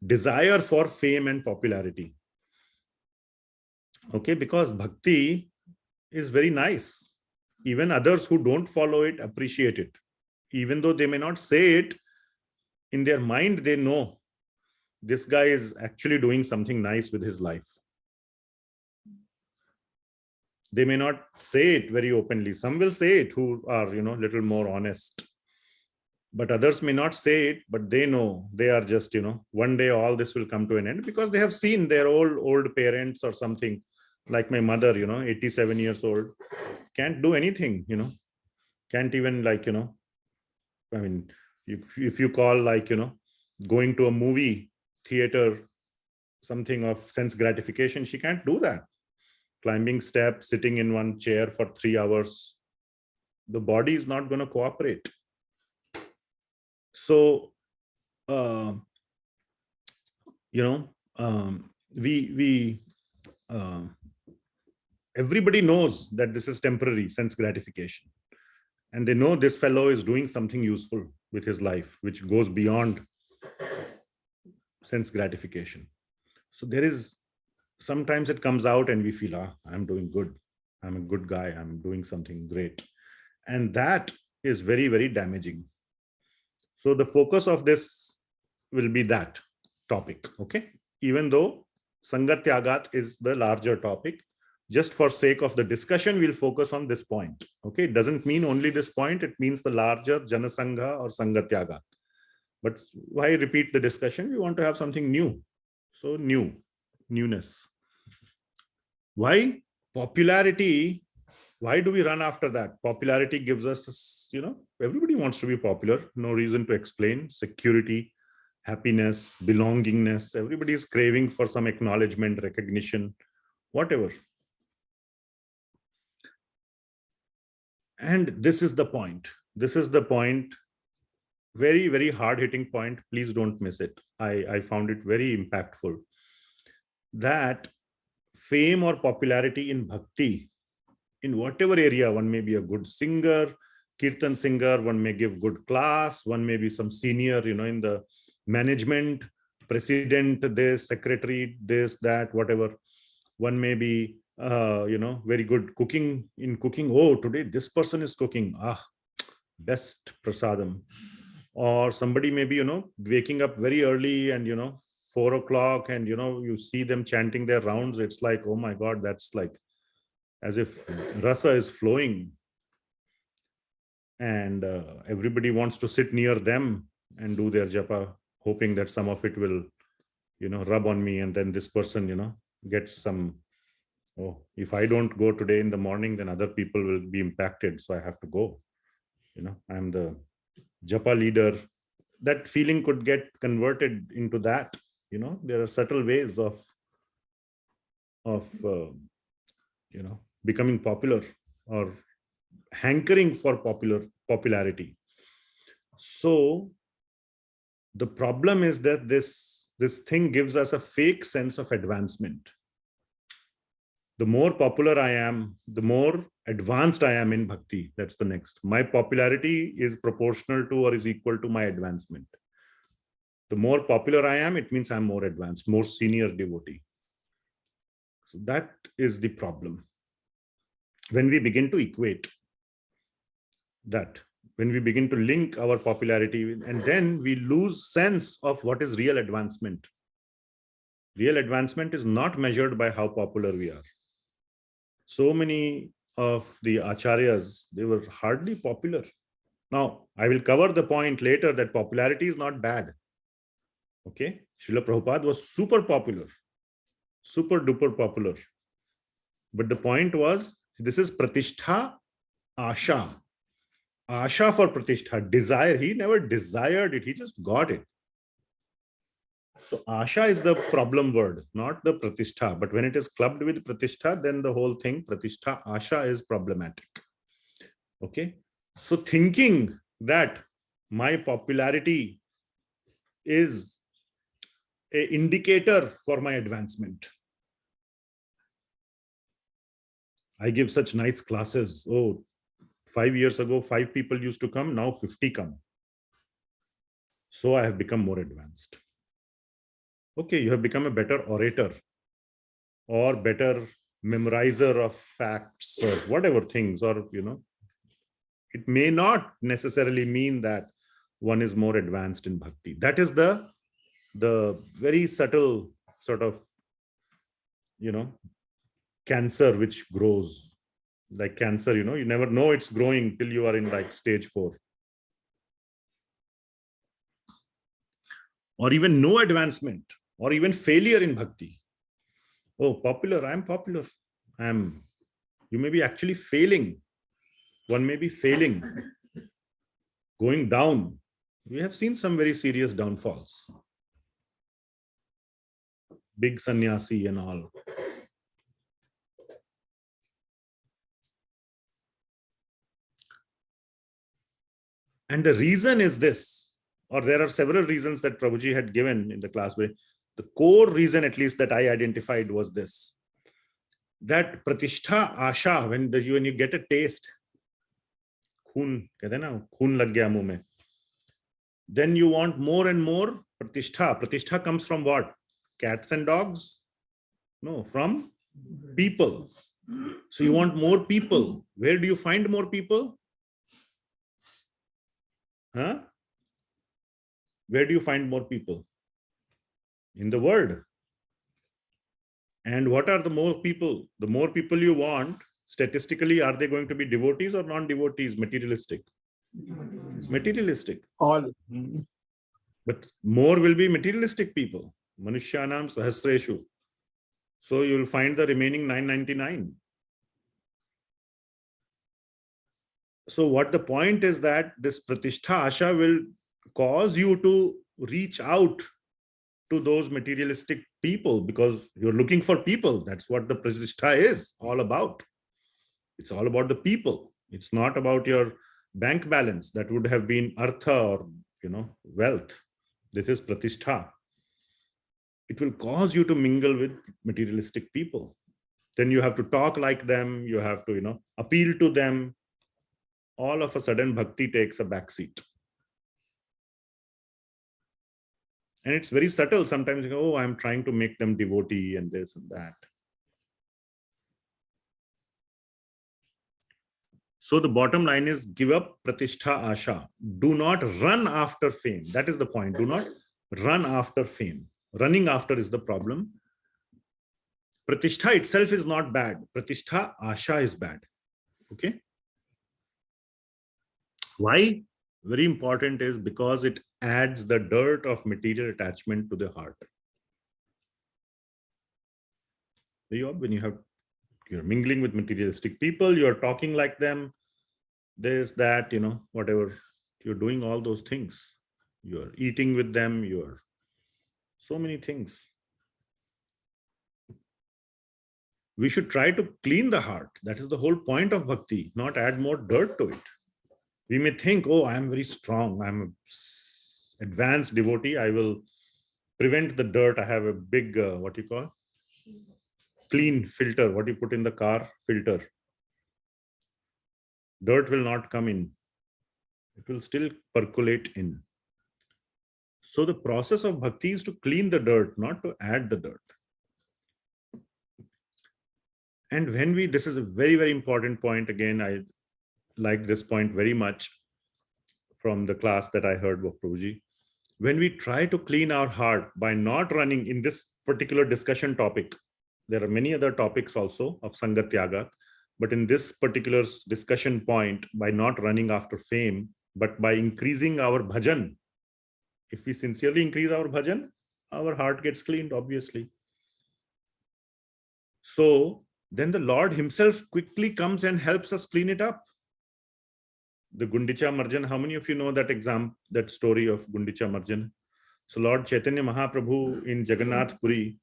desire for fame and popularity. Okay, because bhakti is very nice. Even others who don't follow it appreciate it. Even though they may not say it, in their mind they know this guy is actually doing something nice with his life. They may not say it very openly. Some will say it who are, little more honest. But others may not say it, but they know they are just, one day all this will come to an end, because they have seen their old parents or something, like my mother, 87 years old, can't do anything, can't even I mean, if you call going to a movie theater, something of sense gratification, she can't do that. Climbing steps, sitting in one chair for 3 hours, the body is not going to cooperate. So, everybody knows that this is temporary sense gratification. And they know this fellow is doing something useful with his life, which goes beyond sense gratification. So there is, sometimes it comes out and we feel, I'm doing good. I'm a good guy. I'm doing something great. And that is very, very damaging. So the focus of this will be that topic, okay? Even though sanga-tyāgāt is the larger topic, just for sake of the discussion, we'll focus on this point, okay? It doesn't mean only this point, it means the larger Janasangha or sanga-tyāgāt. But why repeat the discussion? We want to have something new. So newness. Why? Popularity. Why do we run after that? Popularity gives us, everybody wants to be popular. No reason to explain. Security, happiness, belongingness. Everybody is craving for some acknowledgement, recognition, whatever. And this is the point. This is the point. Very, very hard-hitting point. Please don't miss it. I found it very impactful. That fame or popularity in bhakti, in whatever area, one may be a good singer, kirtan singer, one may give good class, one may be some senior, in the management, president, this, secretary, this, that, whatever. One may be, very good cooking. In cooking, oh, today this person is cooking. Best prasadam. Or somebody may be, waking up very early and, 4 o'clock and, you see them chanting their rounds. It's like, oh my God, that's like as if rasa is flowing. And everybody wants to sit near them and do their japa, hoping that some of it will, rub on me. And then this person, gets some, oh, if I don't go today in the morning, then other people will be impacted. So I have to go. I'm the japa leader. That feeling could get converted into that. There are subtle ways of becoming popular or hankering for popularity. So the problem is that this thing gives us a fake sense of advancement. The more popular I am, the more advanced I am in bhakti. That's the next. My popularity is proportional to or is equal to my advancement. The more popular I am, it means I'm more advanced, more senior devotee. So that is the problem. When we begin to equate that, when we begin to link our popularity, and then we lose sense of what is real advancement. Real advancement is not measured by how popular we are. So many of the acharyas, they were hardly popular. Now, I will cover the point later that popularity is not bad. Okay, Srila Prabhupada was super popular, super duper popular. But the point was, this is pratistha, asha. Asha for pratistha, desire. He never desired it, he just got it. So asha is the problem word, not the pratistha. But when it is clubbed with pratistha, then the whole thing, pratistha, asha, is problematic. Okay, so thinking that my popularity is an indicator for my advancement. I give such nice classes. Oh, 5 years ago, 5 people used to come, now 50 come. So I have become more advanced. Okay, you have become a better orator or better memorizer of facts or whatever things, or, it may not necessarily mean that one is more advanced in bhakti. That is the very subtle sort of, cancer which grows. Like cancer, you never know it's growing till you are in like stage 4. Or even no advancement, or even failure in bhakti. Oh, popular, I'm popular. You may be actually failing. One may be failing, going down. We have seen some very serious downfalls. Big sannyasi and all. And the reason is this, or there are several reasons that Prabhuji had given in the class. Where the core reason, at least that I identified, was this: that pratistha, asha, when you get a taste, khoon lag gaya muh mein, then you want more and more pratistha. Pratistha comes from what? Cats and dogs? No, from people. So you want more people. Where do you find more people? Huh? Where do you find more people? In the world. And what are the more people? The more people you want, statistically, are they going to be devotees or non-devotees? Materialistic. Materialistic. All. But more will be materialistic people. Manushyanam sahasreshu. So you will find the remaining 999. So what the point is that this pratistha asha will cause you to reach out to those materialistic people, because you're looking for people. That's what the pratistha is all about. It's all about the people. It's not about your bank balance. That would have been artha or wealth. This is pratistha. It will cause you to mingle with materialistic people. Then you have to talk like them. You have to appeal to them. All of a sudden, bhakti takes a backseat. And it's very subtle. Sometimes you go, oh, I'm trying to make them devotee and this and that. So the bottom line is, give up pratistha asha. Do not run after fame. That is the point. Do not run after fame. Running after is the problem. Pratistha itself is not bad. Pratistha asha is bad. Okay. Why? Very important is because it adds the dirt of material attachment to the heart. When you're mingling with materialistic people, you're talking like them, this, that, whatever, you're doing all those things. You're eating with them, you're so many things. We should try to clean the heart. That is the whole point of bhakti, not add more dirt to it. We may think, oh, I am very strong. I'm an advanced devotee. I will prevent the dirt. I have a big, clean filter, what you put in the car filter. Dirt will not come in. It will still percolate in. So the process of bhakti is to clean the dirt, not to add the dirt. And when this is a very, very important point. Again, I like this point very much from the class that I heard of Prabhuji. When we try to clean our heart by not running in this particular discussion topic, there are many other topics also of sanga-tyāgāt, but in this particular discussion point, by not running after fame, but by increasing our bhajan, if we sincerely increase our bhajan, our heart gets cleaned, obviously. So then the Lord himself quickly comes and helps us clean it up. The Gundica Marjana, how many of you know that story of Gundica Marjana? So Lord Chaitanya Mahaprabhu in Jagannath Puri,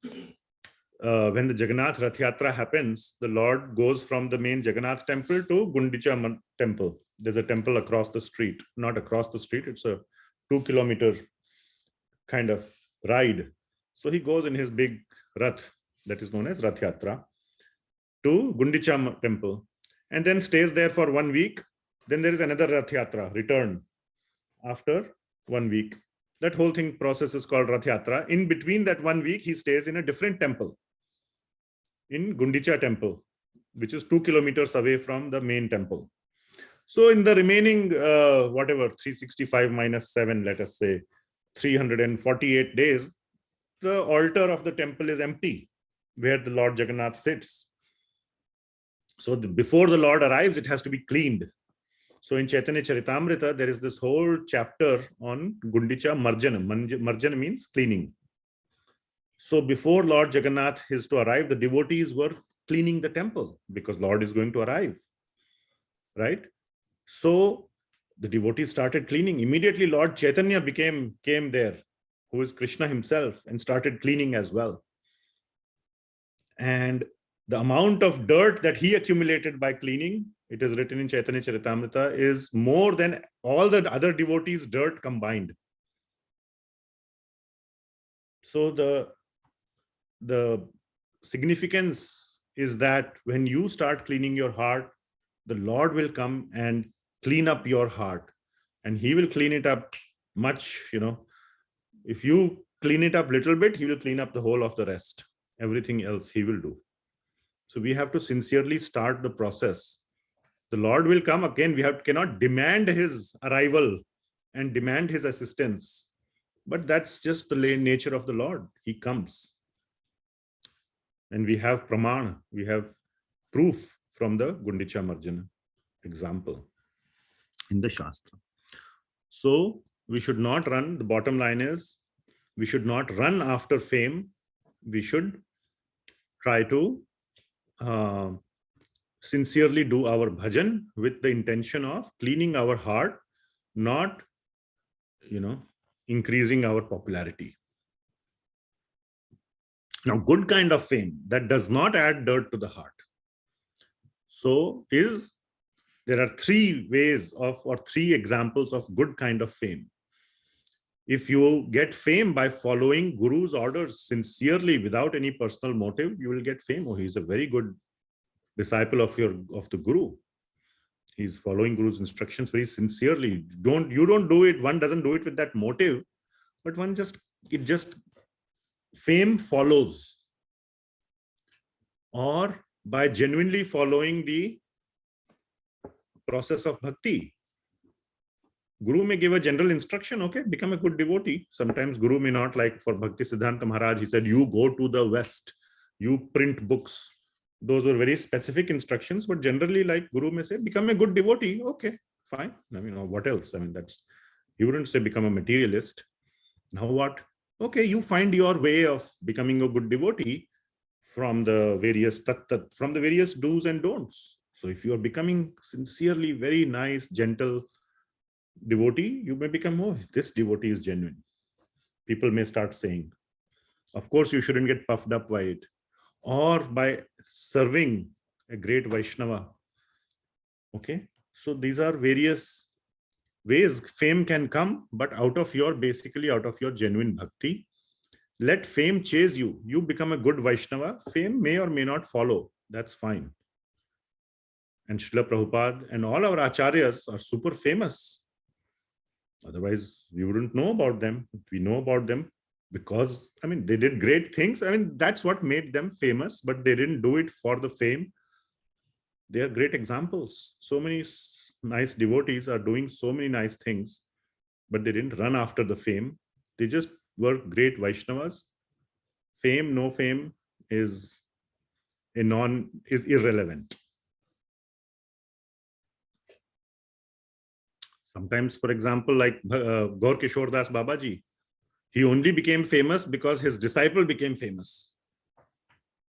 when the Jagannath Rath Yatra happens, the Lord goes from the main Jagannath temple to Gundica temple. There's a temple across the street, not across the street, it's a 2-kilometer kind of ride. So he goes in his big Rath, that is known as Rath Yatra, to Gundica temple, and then stays there for 1 week. Then there is another Rath Yatra, return after 1 week. That whole thing process is called Rath Yatra. In between that 1 week, he stays in a different temple, in Gundica temple, which is 2 kilometers away from the main temple. So in the remaining, 365 minus 7, let us say, 348 days, the altar of the temple is empty, where the Lord Jagannath sits. So before the Lord arrives, it has to be cleaned. So in Chaitanya Charitamrita, there is this whole chapter on Gundica Marjana. Marjana means cleaning. So before Lord Jagannath is to arrive, the devotees were cleaning the temple because Lord is going to arrive, right? So the devotees started cleaning. Immediately Lord Chaitanya came there, who is Krishna himself, and started cleaning as well. And the amount of dirt that he accumulated by cleaning, it is written in Chaitanya Charitamrita, is more than all the other devotees' dirt combined. So the significance is that when you start cleaning your heart, the Lord will come and clean up your heart, and he will clean it up much, if you clean it up a little bit, he will clean up the whole of the rest. Everything else he will do. So we have to sincerely start the process. The Lord will come again. We cannot demand his arrival and demand his assistance, but that's just the nature of the Lord. He comes. And we have pramana, we have proof from the Gundica Marjana example in the Shastra. So we should not run. The bottom line is, we should not run after fame. We should try to sincerely do our bhajan with the intention of cleaning our heart, not, increasing our popularity. Now, good kind of fame that does not add dirt to the heart. So there are 3 ways or 3 examples of good kind of fame. If you get fame by following Guru's orders sincerely without any personal motive, you will get fame. Oh, he's a very good disciple of the Guru. He's following Guru's instructions very sincerely. You don't do it. One doesn't do it with that motive, but fame follows. Or by genuinely following the process of bhakti. Guru may give a general instruction, okay, become a good devotee. Sometimes Guru may not, like for Bhakti Siddhanta Maharaj, he said, you go to the West, you print books. Those were very specific instructions, but generally, like Guru may say, become a good devotee. Okay, fine. What else? He wouldn't say become a materialist. Now what? Okay, you find your way of becoming a good devotee from the various tat-tat, from the various do's and don'ts. So if you are becoming sincerely very nice, gentle devotee, you may become, oh, this devotee is genuine. People may start saying. Of course, you shouldn't get puffed up by it. Or by serving a great Vaishnava. Okay, so these are various ways fame can come, but basically out of your genuine bhakti. let fame chase you. You become a good Vaishnava. Fame may or may not follow. That's fine. And Srila Prabhupada and all our acharyas are super famous. Otherwise, we wouldn't know about them. We know about them because, I mean, they did great things. I mean, that's what made them famous, but they didn't do it for the fame. They are great examples. So many nice devotees are doing so many nice things, but they didn't run after the fame. They just were great Vaishnavas. Fame, no fame is irrelevant. Sometimes, for example, like Gaur Kishore Das Babaji, he only became famous because his disciple became famous.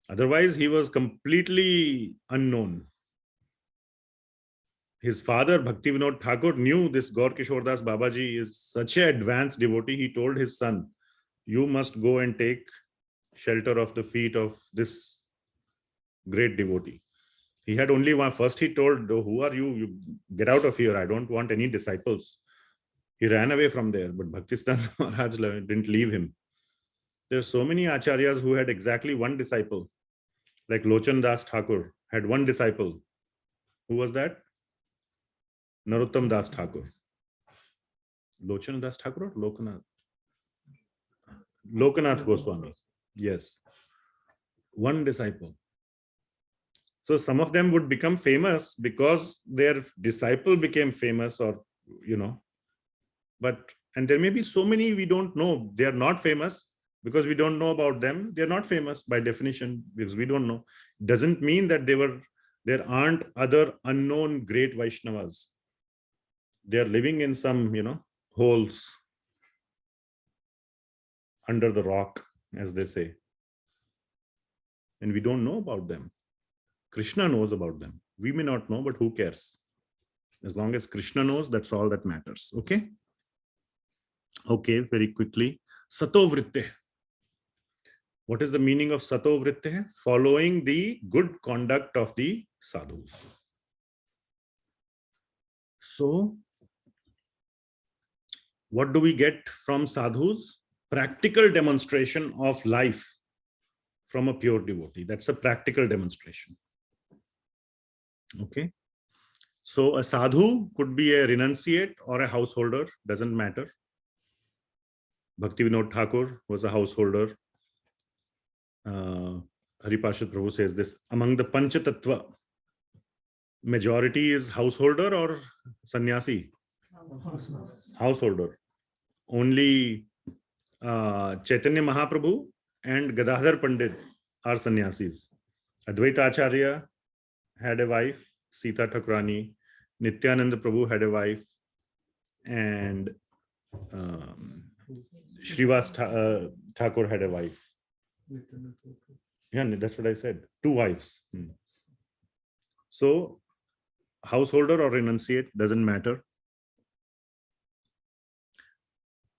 Otherwise, he was completely unknown. His father, Bhakti Vinod Thakur, knew this Gaur Kishore Das Babaji is such an advanced devotee. He told his son, you must go and take shelter of the feet of this great devotee. He had only one. First he told, oh, who are you? You get out of here. I don't want any disciples. He ran away from there, but Bhaktisiddhanta Maharaj didn't leave him. There are so many acharyas who had exactly one disciple. Like Lochan Das Thakur had one disciple. Who was that? Narottam Das Thakur. Lochan Das Thakur or Lokanath? Lokanath Goswami. Yes. One disciple. So some of them would become famous because their disciple became famous, or, you know, and there may be so many we don't know. They are not famous because we don't know about them. They're not famous by definition because we don't know. Doesn't mean that there aren't other unknown great Vaishnavas. They are living in some, you know, holes under the rock, as they say. And we don't know about them. Krishna knows about them. We may not know, but who cares? As long as Krishna knows, that's all that matters. Okay? Okay, very quickly. Sato Vrtteh. What is the meaning of Sato Vrtteh? Following the good conduct of the sadhus. So, what do we get from sadhus? Practical demonstration of life from a pure devotee. That's a practical demonstration. Okay. So a sadhu could be a renunciate or a householder, doesn't matter. Bhakti Vinod Thakur was a householder. Hariparshad Prabhu says this, among the Panchatattva, majority is householder or sannyasi? Householder. Only Chaitanya Mahaprabhu and Gadadhar Pandit are sannyasis. Advaita Acharya had a wife, Sita Thakurani. Nityananda Prabhu had a wife, and Srivas Thakur had a wife. Yeah, that's what I said. 2 wives. So, householder or renunciate, doesn't matter.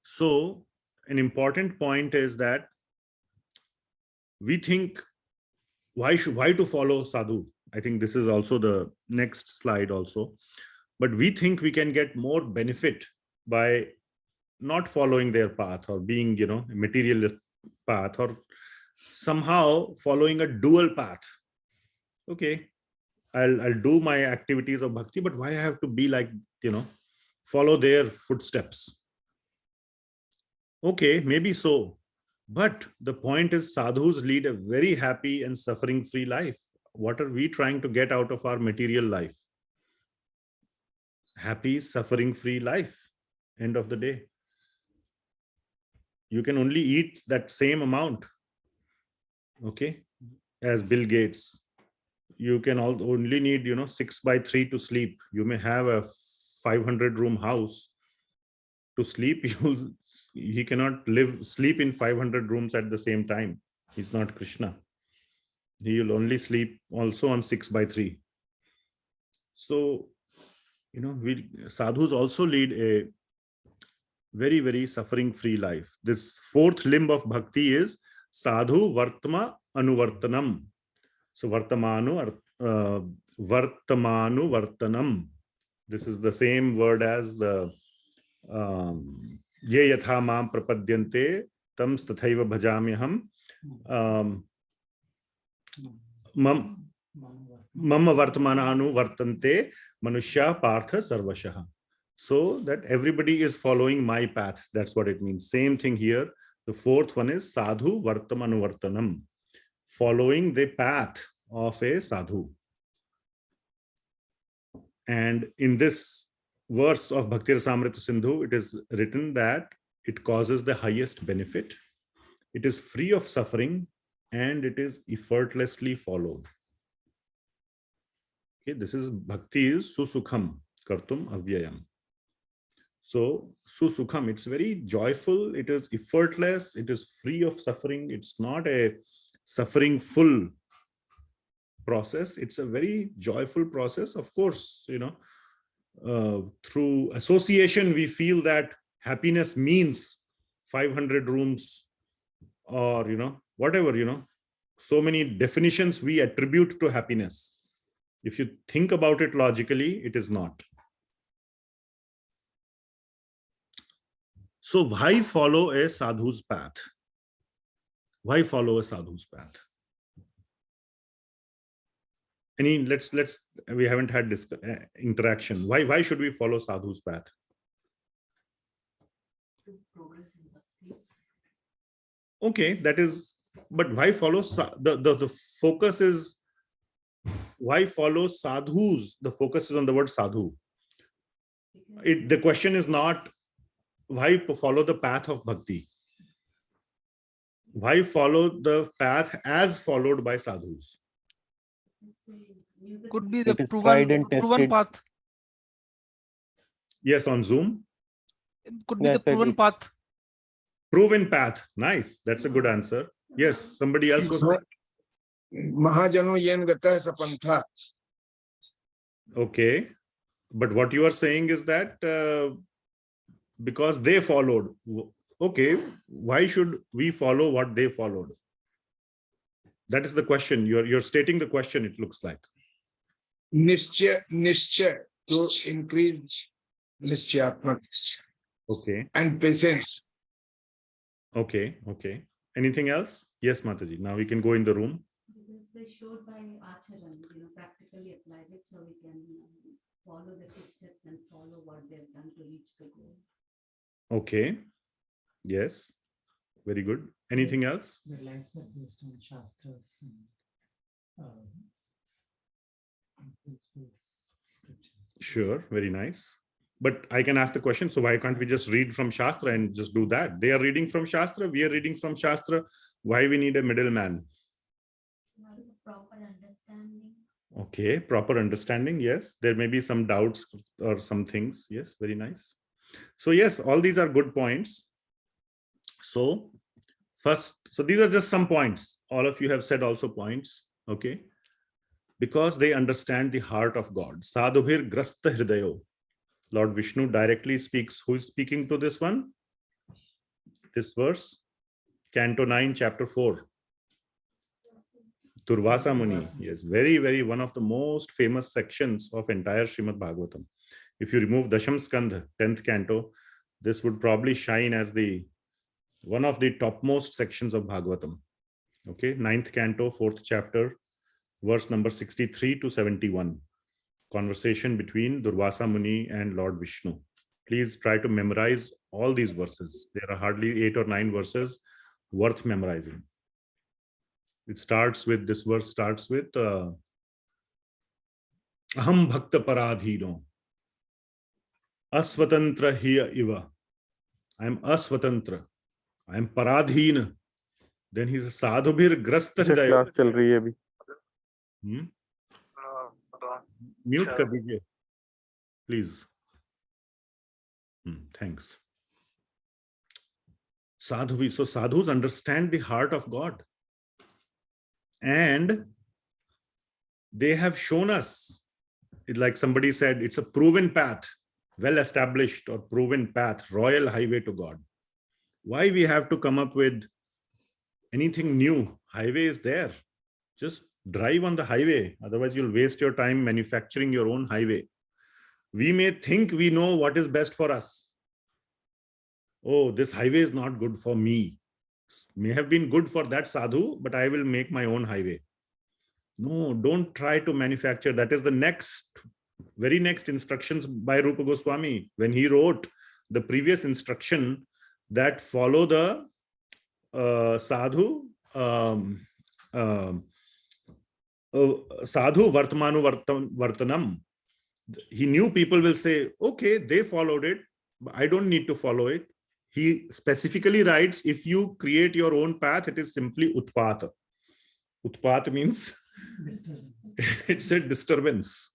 So, an important point is that we think, why to follow sadhu? I think this is also the next slide also. But we think we can get more benefit by not following their path or being, you know, a materialist path, or somehow following a dual path. Okay, I'll do my activities of bhakti, but why I have to be like, you know, follow their footsteps? Okay, maybe so. But the point is, sadhus lead a very happy and suffering-free life. What are we trying to get out of our material life? Happy, suffering-free life. End of the day. You can only eat that same amount, okay, as Bill Gates. You can only need, you know, 6x3 to sleep. You may have a 500-room house. To sleep, he cannot sleep in 500 rooms at the same time. He's not Krishna. He will only sleep also on 6x3. So, you know, sadhus also lead a very, very suffering-free life. This 4th limb of bhakti is sadhu vartma anuvartanam. So vartamanu vartanam. This is the same word as the ye yatha mam prapadyante tam tathaiva bhajamyaham mama vartamana anu vartante manushya partha sarvashah. So that everybody is following my path. That's what it means. Same thing here. The fourth one is sadhu vartamanuvartanam, following the path of a sadhu. And in this verse of Bhakti Rasamrita Sindhu, it is written that it causes the highest benefit. It is free of suffering and it is effortlessly followed. Okay, this is bhakti is susukham kartum avyayam. So susukham, it's very joyful, it is effortless, it is free of suffering. It's not a suffering full process, it's a very joyful process. Of course, you know, through association we feel that happiness means 500 rooms, or you know, whatever, you know, so many definitions we attribute to happiness. If you think about it logically, it is not. So why follow a sadhu's path? Why follow a sadhu's path? Let's we haven't had this interaction. Why should we follow sadhu's path? Okay, that is, but why follow the focus is, why follow sadhus? The focus is on the word sadhu. The question is not why follow the path of bhakti. Why follow the path as followed by sadhus? Could be the It is tried and proven tested. path. Yes, on Zoom. It could be Yes, the proven it- path. Proven path. Nice. That's a good answer. Yes, somebody else was saying. Mahajano yen gata sapantha. Okay. But what you are saying is that because they followed. Okay, why should we follow what they followed? That is the question. You're stating the question, it looks like. Nishchaya, to increase nishchayatmak Okay. and patience. Okay. Okay. Anything else? Yes, Mataji. Now we can go in the room. Because they showed by Acharan, you know, practically applied it, so we can follow the footsteps and follow what they've done to reach the goal. Okay. Yes. Very good. Anything else? The lives are based on shastras and principles, scriptures. Sure. Very nice. But I can ask the question, so why can't we just read from Shastra and just do that? They are reading from Shastra, we are reading from Shastra. Why we need a middleman? Proper understanding. Okay, proper understanding. Yes, there may be some doubts or some things. Yes, very nice. So yes, all these are good points. So first, so these are just some points. All of you have said also points. Okay, because they understand the heart of God. Sadhubhir grasta hridayo. Lord Vishnu directly speaks. Who is speaking to this one? This verse, Canto 9, Chapter 4. Durvasa Muni. Yes, very, very one of the most famous sections of entire Srimad Bhagavatam. If you remove Dasham Skandha, 10th Canto, this would probably shine as the one of the topmost sections of Bhagavatam. Okay, 9th Canto, 4th Chapter, verse number 63 to 71. Conversation between Durvasa Muni and Lord Vishnu. Please try to memorize all these verses. There are hardly 8 or 9 verses worth memorizing. It starts with, this verse starts with Aham bhakta paradhino asvatantra hiya iva. I am asvatantra. I am paradhina. Then he says sadhubhir grasta hridayo. Class चल रही है अभी. Mute कर दीजिए, please. Thanks. Sadhu, so sadhus understand the heart of God. And they have shown us, like somebody said, it's a proven path, well established or proven path, royal highway to God. Why we have to come up with anything new? Highway is there. Just drive on the highway. Otherwise, you'll waste your time manufacturing your own highway. We may think we know what is best for us. Oh, this highway is not good for me. May have been good for that sadhu, but I will make my own highway. No, don't try to manufacture. That is the very next instructions by Rupa Goswami. When he wrote the previous instruction that follow the sadhu, sadhu vartanam. He knew people will say, okay, they followed it, but I don't need to follow it. He specifically writes, if you create your own path, it is simply utpata. Utpata means it's a disturbance.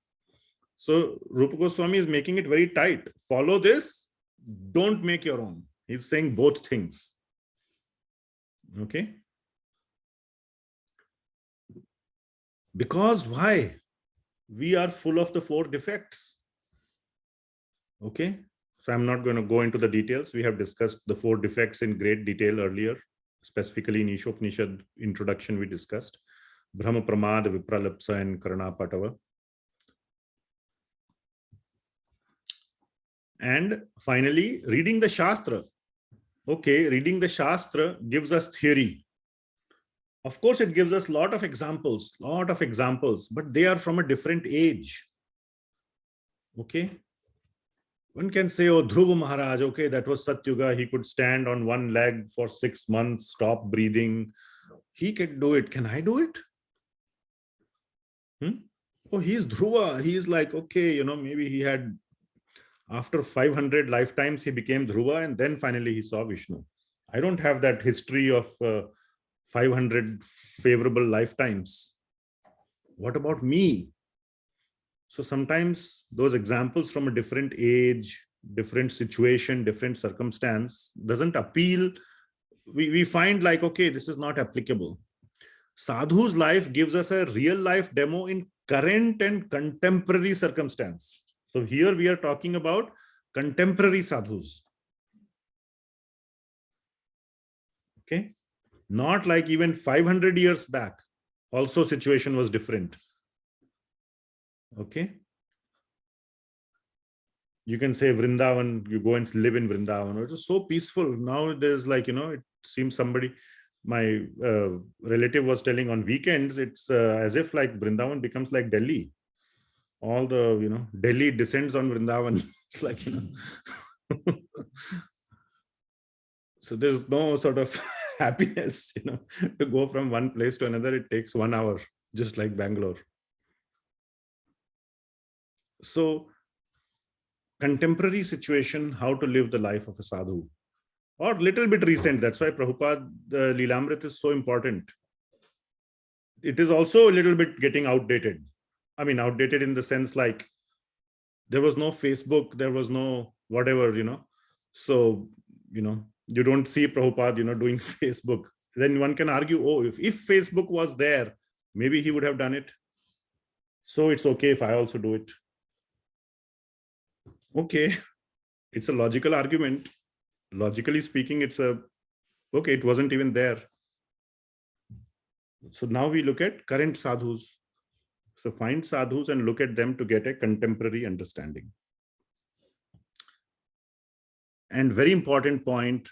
So Rupa Goswami is making it very tight. Follow this, don't make your own. He's saying both things. Okay. Because why? We are full of the 4 defects. Okay. So I'm not going to go into the details. We have discussed the 4 defects in great detail earlier. Specifically in Ishopanishad introduction, we discussed Brahma Pramad, Vipralapsa, and Karana Patava. And finally, reading the Shastra. Okay, reading the Shastra gives us theory. Of course, it gives us a lot of examples, but they are from a different age. Okay. One can say, oh, Dhruva Maharaj, okay, that was Satyuga. He could stand on one leg for 6 months, stop breathing. He can do it. Can I do it? Oh, he's Dhruva. He's like, okay, maybe he had, after 500 lifetimes, he became Dhruva, and then finally he saw Vishnu. I don't have that history of 500 favorable lifetimes. What about me? So sometimes those examples from a different age, different situation, different circumstance doesn't appeal. We find like, okay, this is not applicable. Sadhu's life gives us a real life demo in current and contemporary circumstance. So here we are talking about contemporary sadhus. Okay. Not like even 500 years back. Also situation was different. Okay. You can say Vrindavan, you go and live in Vrindavan. It was so peaceful. Now there's like, it seems my relative was telling on weekends, it's as if like Vrindavan becomes like Delhi. All the, Delhi descends on Vrindavan. It's like, so there's no sort of happiness, to go from one place to another. It takes 1 hour, just like Bangalore. So contemporary situation, how to live the life of a sadhu, or little bit recent. That's why Prabhupada, the Lilamrit is so important. It is also a little bit getting outdated. I mean, outdated in the sense like there was no Facebook, there was no whatever, So, you don't see Prabhupada, doing Facebook. Then one can argue, oh, if Facebook was there, maybe he would have done it. So it's okay if I also do it. Okay, it's a logical argument. Logically speaking, okay, it wasn't even there. So now we look at current sadhus. So find sadhus and look at them to get a contemporary understanding. And very important point,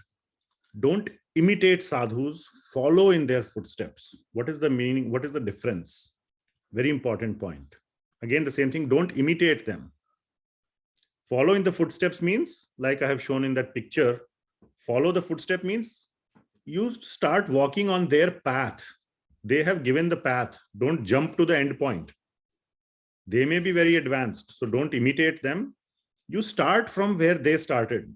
don't imitate sadhus, follow in their footsteps. What is the meaning? What is the difference? Very important point. Again, the same thing, don't imitate them. Follow in the footsteps means, like I have shown in that picture, follow the footstep means you start walking on their path. They have given the path. Don't jump to the end point. They may be very advanced, so don't imitate them. You start from where they started.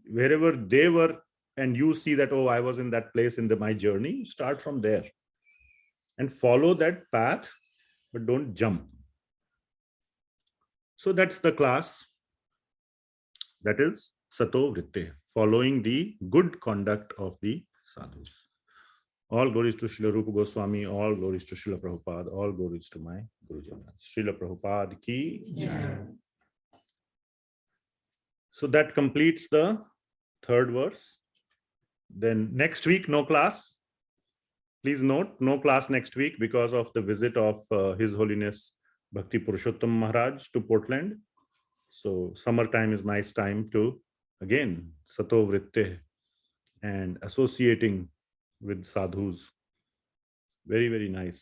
Wherever they were, and you see that, oh, I was in that place in my journey, start from there and follow that path, but don't jump. So that's the class. That is Sato Vrtteh, following the good conduct of the sadhus. All glories to Srila Rupa Goswami, all glories to Srila Prabhupada, all glories to my Guruji. Srila Prabhupada ki jai. So that completes the 3rd verse. Then next week, no class. Please note, no class next week because of the visit of His Holiness Bhakti Purushottam Maharaj to Portland. So summertime is nice time to, again, Sato Vrtteh. and associating with sadhus. Very, very nice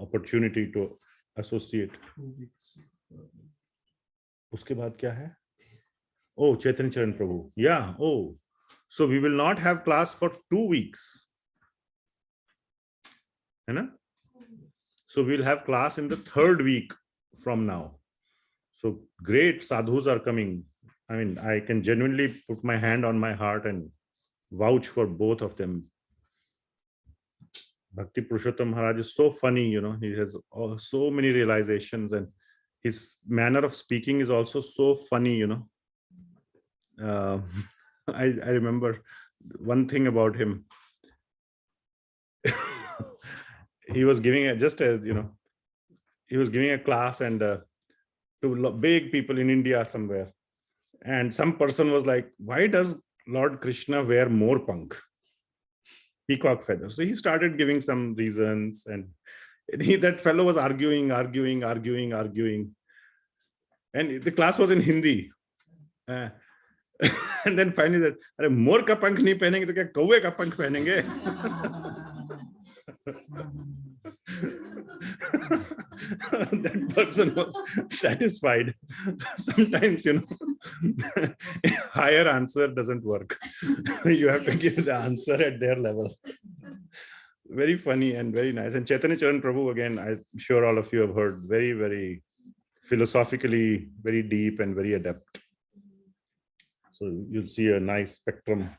opportunity to associate. Uske baad kya hai? Oh, Chaitanya Charan Prabhu. Yeah. Oh, so we will not have class for 2 weeks. Hai na? So we'll have class in the 3rd week from now. So great sadhus are coming. I mean, I can genuinely put my hand on my heart and vouch for both of them. Bhakti Purushottam Maharaj is so funny, you know, he has so many realizations, and his manner of speaking is also so funny, you know. I remember one thing about him. He was giving he was giving a class and to big people in India somewhere. And some person was like, why does Lord Krishna wear more punk? Peacock feathers. So he started giving some reasons, and that fellow was arguing. And the class was in Hindi. And then finally said, "Arey, मोर का पंख नहीं पहनेंगे तो क्या कौवे का पंख पहनेंगे?" That person was satisfied. Sometimes, you know, a higher answer doesn't work. You have to give the answer at their level. Very funny and very nice. And Chaitanya Charan Prabhu, again, I'm sure all of you have heard, very, very philosophically, very deep and very adept. So you'll see a nice spectrum.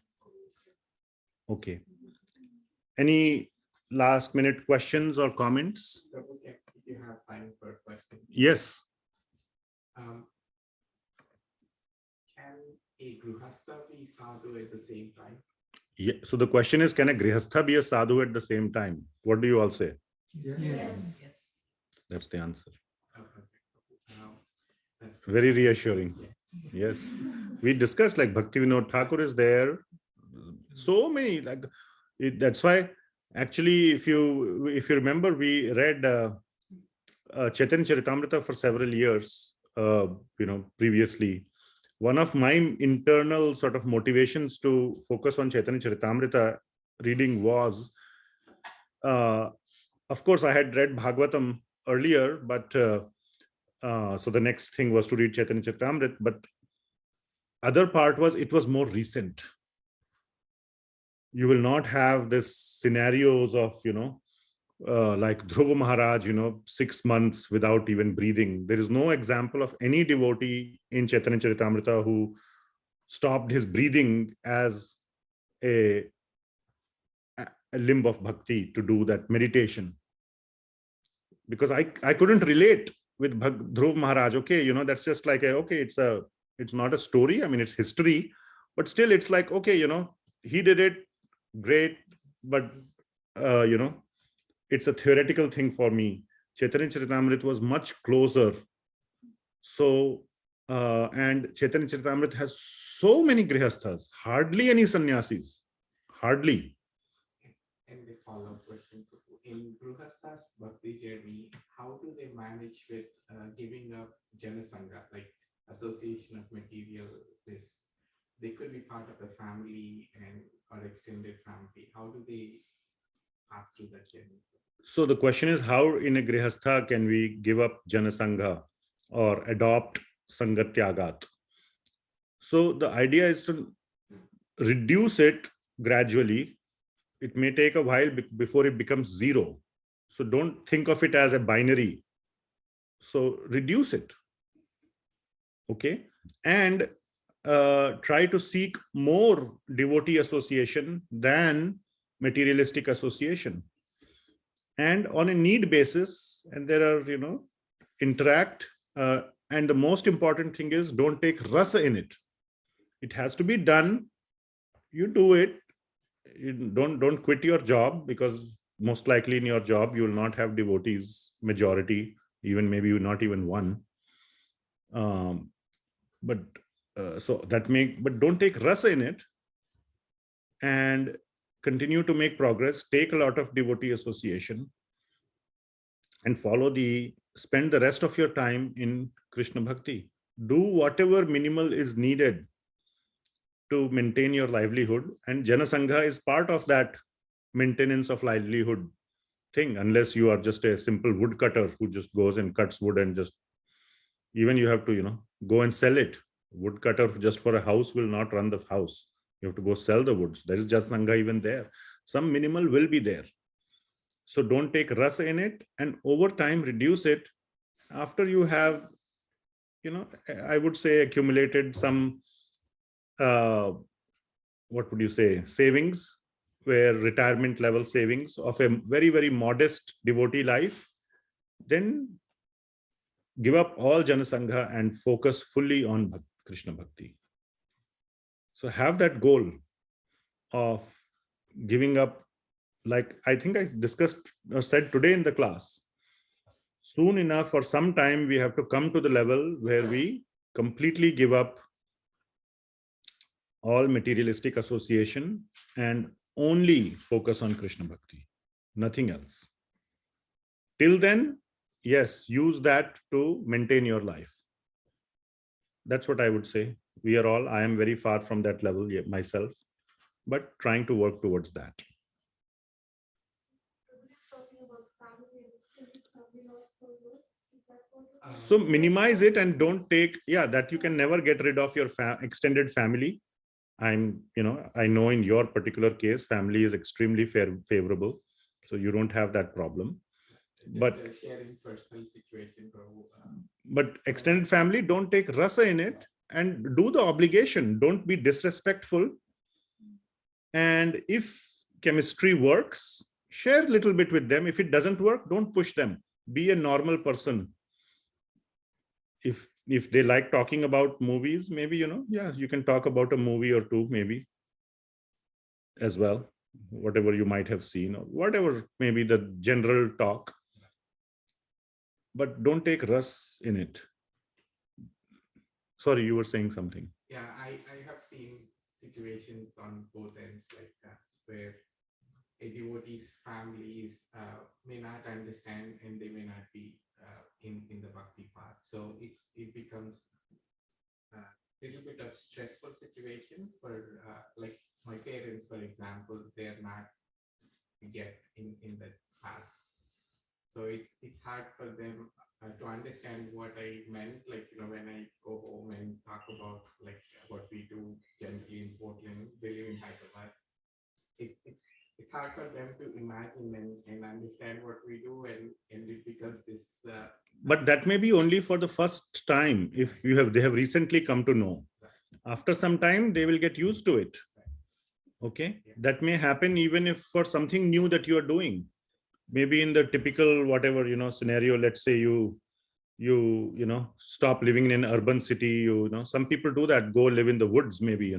Okay. Any last minute questions or comments? If you have time for a question. Yes. Can a grihastha be sadhu at the same time? Yeah. So the question is, can a grihastha be a sadhu at the same time? What do you all say? Yes. That's the answer. That's Very reassuring. Yes. We discussed, like, Bhakti Vinod Thakur is there. So many, like, that's why actually, if you remember, we read Chaitanya Charitamrita for several years, previously. One of my internal sort of motivations to focus on Chaitanya Charitamrita reading was, of course, I had read Bhagavatam earlier, but so the next thing was to read Chaitanya Charitamrita, but other part was, it was more recent. You will not have this scenarios of, like Dhruva Maharaj, 6 months without even breathing. There is no example of any devotee in Chaitanya Charitamrita who stopped his breathing as a limb of bhakti to do that meditation. Because I couldn't relate with Dhruva Maharaj. Okay, that's just like it's not a story. I mean, it's history, but still it's like, okay, he did it, great, but it's a theoretical thing for me. Chaitanya Charitamrita was much closer. So, and Chaitanya Charitamrita has so many grihasthas, hardly any sannyasis, hardly. And the follow-up question, in grihastha's bhakti journey, how do they manage with giving up janasanga, like association of material? They could be part of the family or extended family. How do they pass through that journey? So the question is, how in a grihastha can we give up janasanga or adopt sanga-tyāgāt? So the idea is to reduce it gradually. It may take a while before it becomes zero. So don't think of it as a binary. So reduce it. Okay. And try to seek more devotee association than materialistic association. And on a need basis, and there are, interact. And the most important thing is, don't take rasa in it. It has to be done. You do it. You don't quit your job, because most likely in your job, you will not have devotees, majority, even maybe not even one. But don't take rasa in it, and continue to make progress. Take a lot of devotee association, and spend the rest of your time in Krishna Bhakti. Do whatever minimal is needed to maintain your livelihood, and Janasangha is part of that maintenance of livelihood thing, unless you are just a simple woodcutter who just goes and cuts wood and just, even you have to, go and sell it. Woodcutter just for a house will not run the house. You have to go sell the woods. There is Janasangha even there. Some minimal will be there. So don't take rasa in it, and over time reduce it after you have, I would say, accumulated some, what would you say, savings, where retirement level savings of a very, very modest devotee life. Then give up all Janasangha and focus fully on Krishna Bhakti. So have that goal of giving up, like I think I discussed or said today in the class, soon enough, for some time, we have to come to the level where we completely give up all materialistic association and only focus on Krishna Bhakti, nothing else. Till then, yes, use that to maintain your life. That's what I would say. I am very far from that level myself, but trying to work towards that. So minimize it and don't take, that you can never get rid of your extended family. I know in your particular case, family is extremely favorable. So you don't have that problem. Just But sharing personal situation, but extended family, don't take rasa in it and do the obligation. Don't be disrespectful. And if chemistry works, share a little bit with them. If it doesn't work, don't push them. Be a normal person. If they like talking about movies, maybe, you can talk about a movie or two, maybe as well, whatever you might have seen or whatever, maybe the general talk. But don't take ras in it. Sorry, you were saying something. Yeah, I have seen situations on both ends, like where a devotee's families may not understand and they may not be in the bhakti path. So it becomes a little bit of stressful situation for like my parents, for example, they're not yet in that path. So it's hard for them to understand what I meant, like, when I go home and talk about like what we do generally in Portland, they live in Hyderabad. It's hard for them to imagine and understand what we do, and it becomes this. But that may be only for the first time. If they have recently come to know. After some time, they will get used to it. Okay, that may happen even if for something new that you are doing. Maybe in the typical whatever scenario, let's say you stop living in an urban city. Some people do that. Go live in the woods, maybe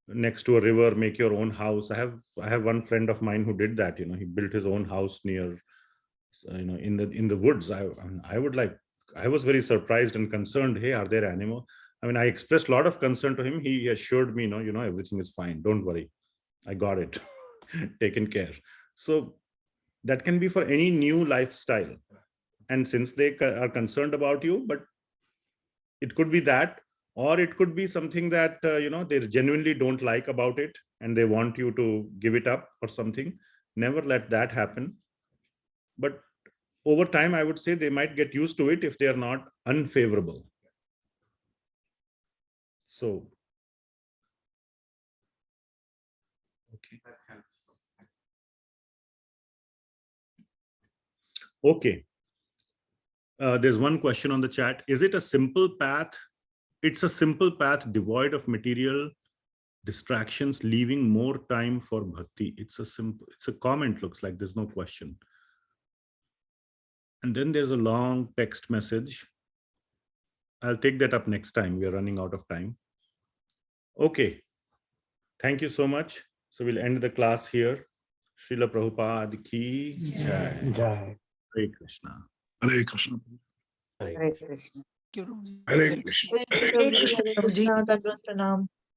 next to a river, make your own house. I have one friend of mine who did that. He built his own house near in the woods. I was very surprised and concerned. Hey, are there animals? I expressed a lot of concern to him. He assured me, everything is fine. Don't worry. I got it taken care. So that can be for any new lifestyle. And since they are concerned about you, but it could be that, or it could be something that, they genuinely don't like about it and they want you to give it up or something. Never let that happen. But over time, I would say they might get used to it if they are not unfavorable. So, okay. That helps. Okay. There's one question on the chat. Is it a simple path? It's a simple path devoid of material distractions, leaving more time for bhakti. It's a comment, looks like there's no question. And then there's a long text message. I'll take that up next time. We are running out of time. Okay. Thank you so much. So we'll end the class here. Srila Prabhupada ki jai. Jai. Hare Krishna. Hare Krishna. Hare Krishna. Thank you, Prabhuji. Hare Krishna. Hare Krishna, Hare Krishna, Dandavat Pranam.